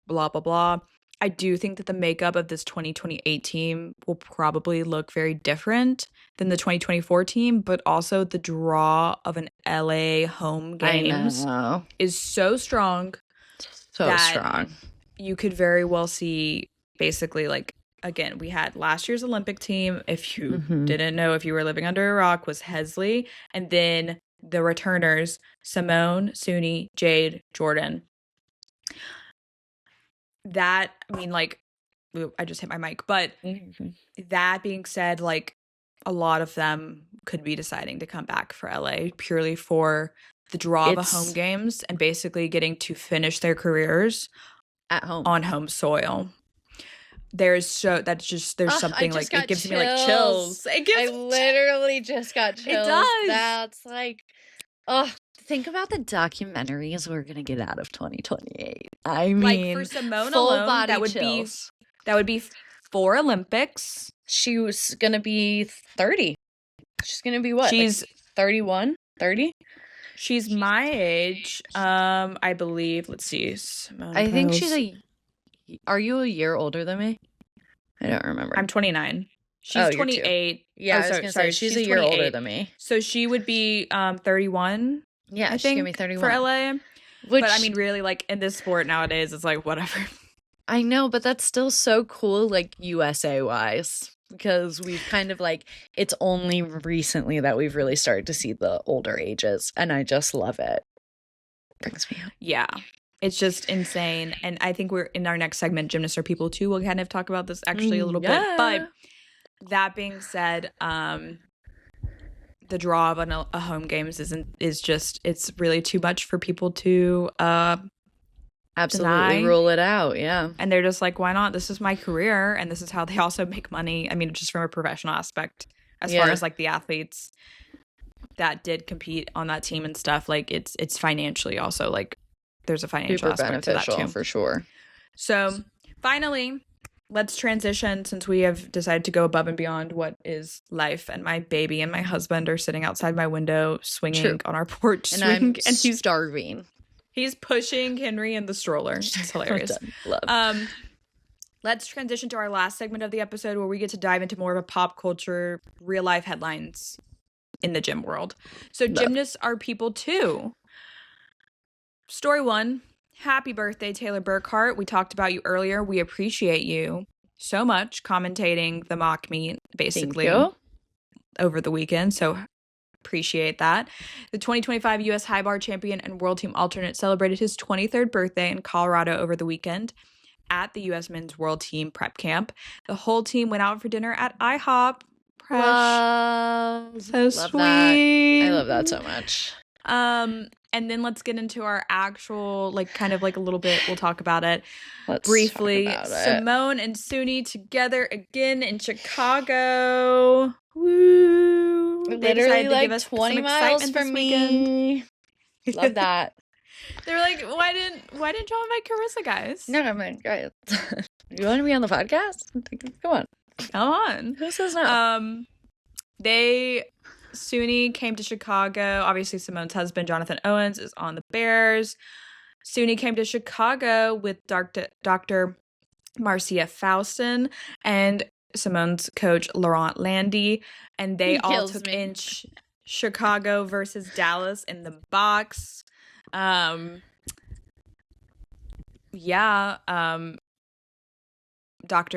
blah, blah, blah. I do think that the makeup of this 2028 team will probably look very different than the 2024 team, but also the draw of an LA home games is so strong. So strong. You could very well see basically like, again, we had last year's Olympic team, if you didn't know, if you were living under a rock, was Hezly. And then the returners, Simone, Suni, Jade, Jordan. That, I mean, like, I just hit my mic. But that being said, like, a lot of them could be deciding to come back for LA purely for the draw of a home games and basically getting to finish their careers at home on home soil. There's something like, it gives me like chills. I literally just got chills. It does. That's like, think about the documentaries we're gonna get out of 2028. I mean, like for Simone alone, that would be 4 Olympics. She was gonna be 30. She's gonna be what? She's like 31, 30. She's my age, I believe. Let's see. Simone I think she's Are you a year older than me? I don't remember. I'm 29. She's 28. Yeah, I was gonna say she's a year older than me. So she would be 31. Yeah, I think, she's gonna be 31 for LA. But I mean, really, like in this sport nowadays, it's like whatever. I know, but that's still so cool, like USA wise, because we've kind of like, it's only recently that we've really started to see the older ages, and I just love it. Brings me up. Yeah. It's just insane. And I think we're in our next segment, Gymnasts Are People Too. We'll kind of talk about this actually a little bit. But that being said, the draw of a home games is just, it's really too much for people to absolutely rule it out. Yeah. And they're just like, why not? This is my career, and this is how they also make money. I mean, just from a professional aspect, as far as like the athletes that did compete on that team and stuff, like it's financially also like, there's a financial aspect to that too, for sure. So finally, let's transition, since we have decided to go above and beyond what is life, and my baby and my husband are sitting outside my window swinging on our porch, and he's starving. He's pushing Henry in the stroller. It's hilarious. Love. Let's transition to our last segment of the episode, where we get to dive into more of a pop culture, real life headlines in the gym world. So gymnasts are people too. Story 1, happy birthday, Taylor Burkhart. We talked about you earlier. We appreciate you so much commentating the mock meet, basically, over the weekend. So Appreciate that. The 2025 U.S. High Bar champion and world team alternate celebrated his 23rd birthday in Colorado over the weekend at the U.S. Men's World Team Prep Camp. The whole team went out for dinner at IHOP. So love sweet. That. I love that so much. And then let's get into our actual, like, kind of like a little bit. We'll talk about it briefly. Simone and Suni together again in Chicago. Woo! Literally like 20 miles from me. Love that. They were like, why didn't y'all invite Carissa, guys? No, I mean, guys, you want to be on the podcast? Come on. Who says no? Suni came to Chicago. Obviously, Simone's husband, Jonathan Owens, is on the Bears. Suni came to Chicago with Dr. Marcia Faustin and Simone's coach, Laurent Landy. And they all took in Chicago versus Dallas in the box. Dr.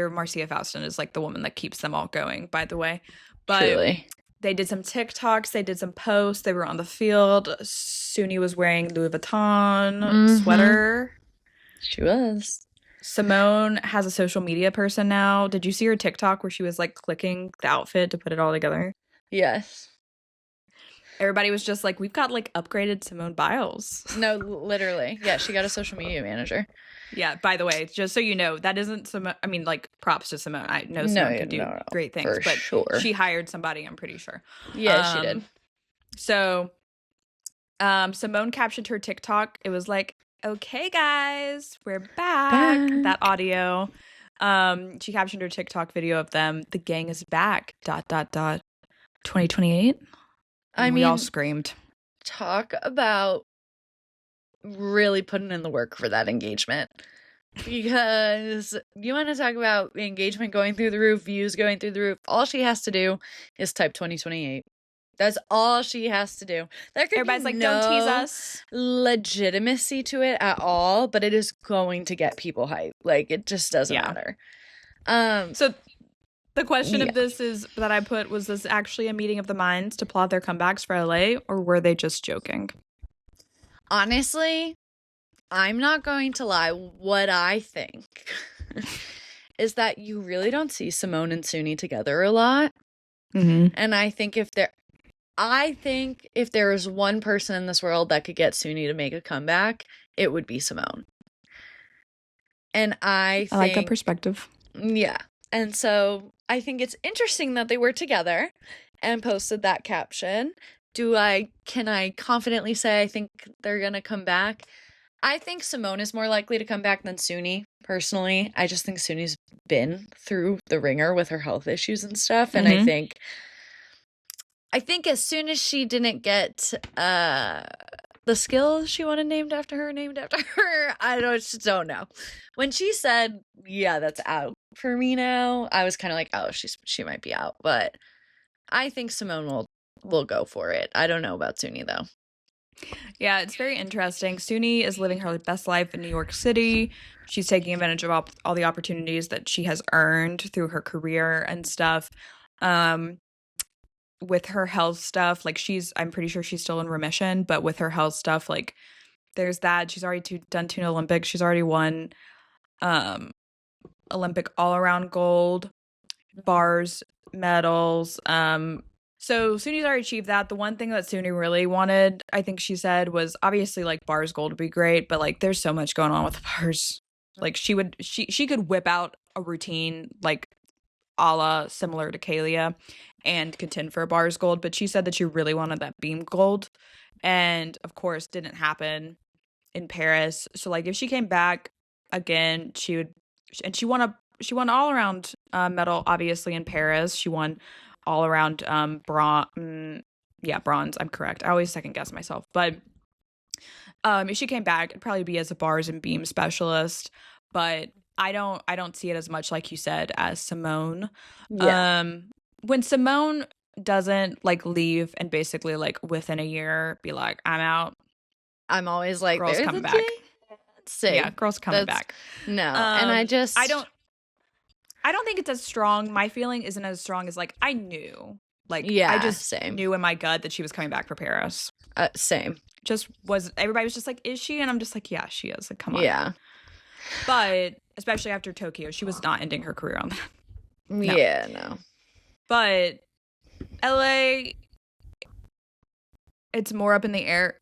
Marcia Faustin is like the woman that keeps them all going, by the way. But truly. They did some TikToks. They did some posts. They were on the field. Suni was wearing Louis Vuitton sweater. She was. Simone has a social media person now. Did you see her TikTok where she was like clicking the outfit to put it all together? Yes. Everybody was just like, we've got like upgraded Simone Biles. No, literally. Yeah, she got a social media manager. Yeah, by the way, just so you know, that isn't Simone. I mean, like, props to Simone. I know Simone can do great things, but sure. She hired somebody, I'm pretty sure. Yeah, she did. So, Simone captioned her TikTok. It was like, okay, guys, we're back. That audio. She captioned her TikTok video of them. The gang is back. ... 2028. We all screamed. Talk about really putting in the work for that engagement, because you want to talk about the engagement going through the roof, views going through the roof. All she has to do is type 2028. That's all she has to do. There could Everybody's be like, don't tease us. Legitimacy to it at all, but it is going to get people hyped. Like, it just doesn't matter. So the question of this is that I put, was this actually a meeting of the minds to plot their comebacks for LA, or were they just joking? Honestly, I'm not going to lie. What I think is that you really don't see Simone and Suni together a lot. And I think if there is one person in this world that could get Suni to make a comeback, it would be Simone. And I like that perspective. Yeah. And so I think it's interesting that they were together and posted that caption. Can I confidently say I think they're going to come back? I think Simone is more likely to come back than Suni, personally. I just think Suni's been through the ringer with her health issues and stuff. And I think as soon as she didn't get the skill she wanted named after her, I just don't know. When she said, yeah, that's out for me now, I was kind of like, oh, she might be out. But I think Simone will go for it. I don't know about Suni, though. Yeah, it's very interesting. Suni is living her best life in New York City. She's taking advantage of all the opportunities that she has earned through her career and stuff. With her health stuff, like I'm pretty sure she's still in remission, but with her health stuff, like there's that. She's already done 2 Olympics. She's already won Olympic all-around gold, bars, medals. So Suni's already achieved that. The one thing that Suni really wanted, I think she said, was obviously like bars gold would be great, but like there's so much going on with the bars. Like she could whip out a routine like a la similar to Kalia and contend for a bars gold, but she said that she really wanted that beam gold, and of course didn't happen in Paris. So like if she came back again, she would, and she won all around medal obviously in Paris. She won all around bronze. I'm correct. I always second guess myself, but if she came back, it'd probably be as a bars and beam specialist, but I don't see it as much, like you said, as Simone. When Simone doesn't like leave and basically like within a year be like, I'm out, I'm always like, girls coming back. Yeah, girls coming back. No, and I don't think it's as strong. My feeling isn't as strong as like I knew Like, Yeah, I just same. knew in my gut that she was coming back for Paris. Same. Everybody was just like, is she? And I'm just like, yeah, she is. Like, come on. Yeah. But especially after Tokyo, she was not ending her career on that. No. Yeah, no. But LA, it's more up in the air.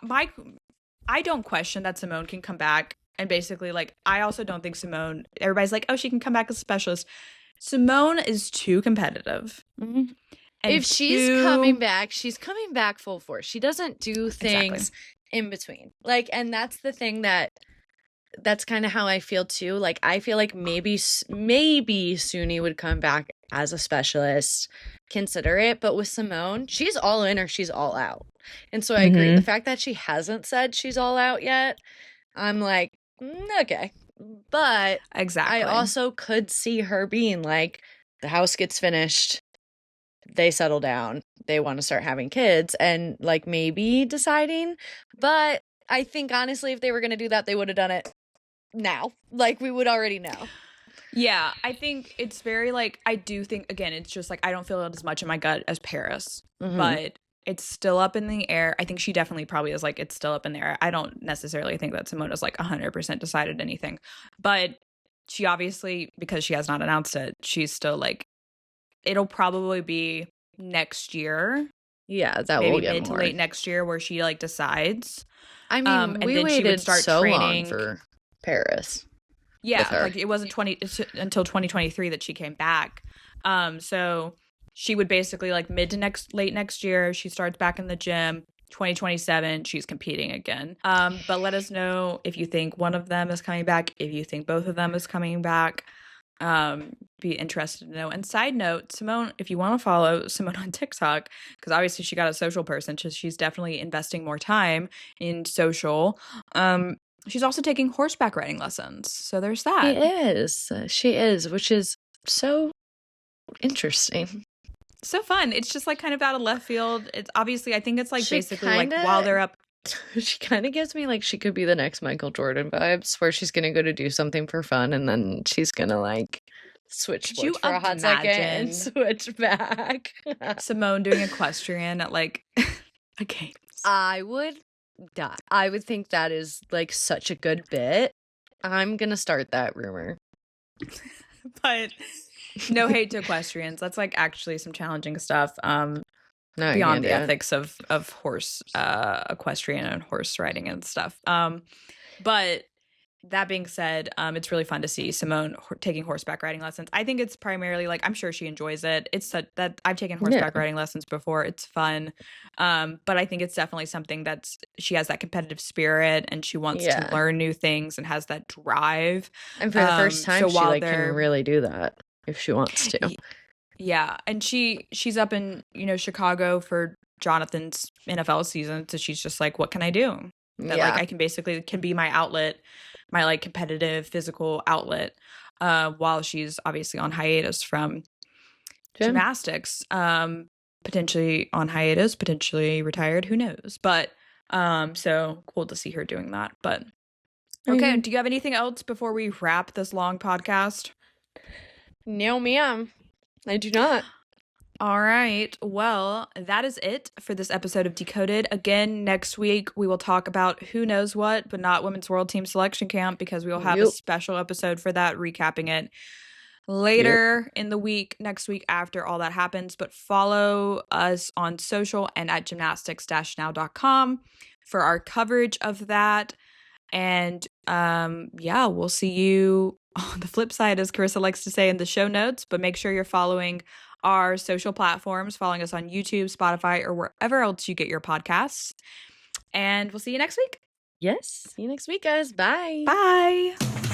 I don't question that Simone can come back. And basically, like, I also don't think Simone, everybody's like, oh, she can come back as a specialist. Simone is too competitive. Mm-hmm. And if she's coming back full force. She doesn't do things in between. Like, and that's the thing that's kind of how I feel too. Like, I feel like maybe Suni would come back as a specialist, consider it. But with Simone, she's all in or she's all out. And so I agree. The fact that she hasn't said she's all out yet, I'm like, okay. But exactly, I also could see her being like, the house gets finished, they settle down, they want to start having kids, and like maybe deciding. But I think honestly, if they were going to do that, they would have done it now. Like, we would already know. Yeah, I think it's very like, I do think, again, it's just like, I don't feel it as much in my gut as Paris, but it's still up in the air. I think she definitely probably is like, it's still up in the air. I don't necessarily think that Simone is like 100% decided anything, but she obviously, because she has not announced it, she's still like, it'll probably be next year. Yeah, that maybe will get mid more. to late next year where she like decides. I mean, and we then waited she would start so training long for Paris. Yeah, like it wasn't until 2023 that she came back. So she would basically like late next year, she starts back in the gym. 2027, she's competing again. But let us know if you think one of them is coming back, if you think both of them is coming back. Be interested to know. And side note, Simone, if you want to follow Simone on TikTok, because obviously she got a social person, so she's definitely investing more time in social. She's also taking horseback riding lessons. So there's that. She is, which is so interesting. So fun. It's just like kind of out of left field. It's obviously, I think it's like basically like kinda, while they're up. She kind of gives me like she could be the next Michael Jordan vibes, where she's going to go to do something for fun and then she's going to like switch sports for a hot second and switch back. Simone doing equestrian at like a game. I would die. I would think that is like such a good bit. I'm going to start that rumor. But no hate to equestrians. That's like actually some challenging stuff. Beyond the ethics of horse equestrian and horse riding and stuff. But that being said, it's really fun to see Simone taking horseback riding lessons. I think it's primarily like, I'm sure she enjoys it. It's that I've taken horseback riding lessons before. It's fun. But I think it's definitely something she has that competitive spirit and she wants to learn new things and has that drive. And for the first time, she like can really do that if she wants to. Yeah, and she's up in, Chicago for Jonathan's NFL season, so she's just like, what can I do? That like I can be my outlet, my like competitive physical outlet, while she's obviously on hiatus from gymnastics, potentially on hiatus, potentially retired, who knows? But so cool to see her doing that. But okay, do you have anything else before we wrap this long podcast? No, ma'am. I do not. All right. Well, that is it for this episode of Decoded. Again, next week we will talk about who knows what, but not Women's World Team Selection Camp, because we will have a special episode for that, recapping it later in the week, next week after all that happens. But follow us on social and at gymnastics-now.com for our coverage of that. And we'll see you on the flip side, as Carissa likes to say, in the show notes. But make sure you're following our social platforms, following us on YouTube, Spotify, or wherever else you get your podcasts. And we'll see you next week. Yes. See you next week, guys. Bye. Bye.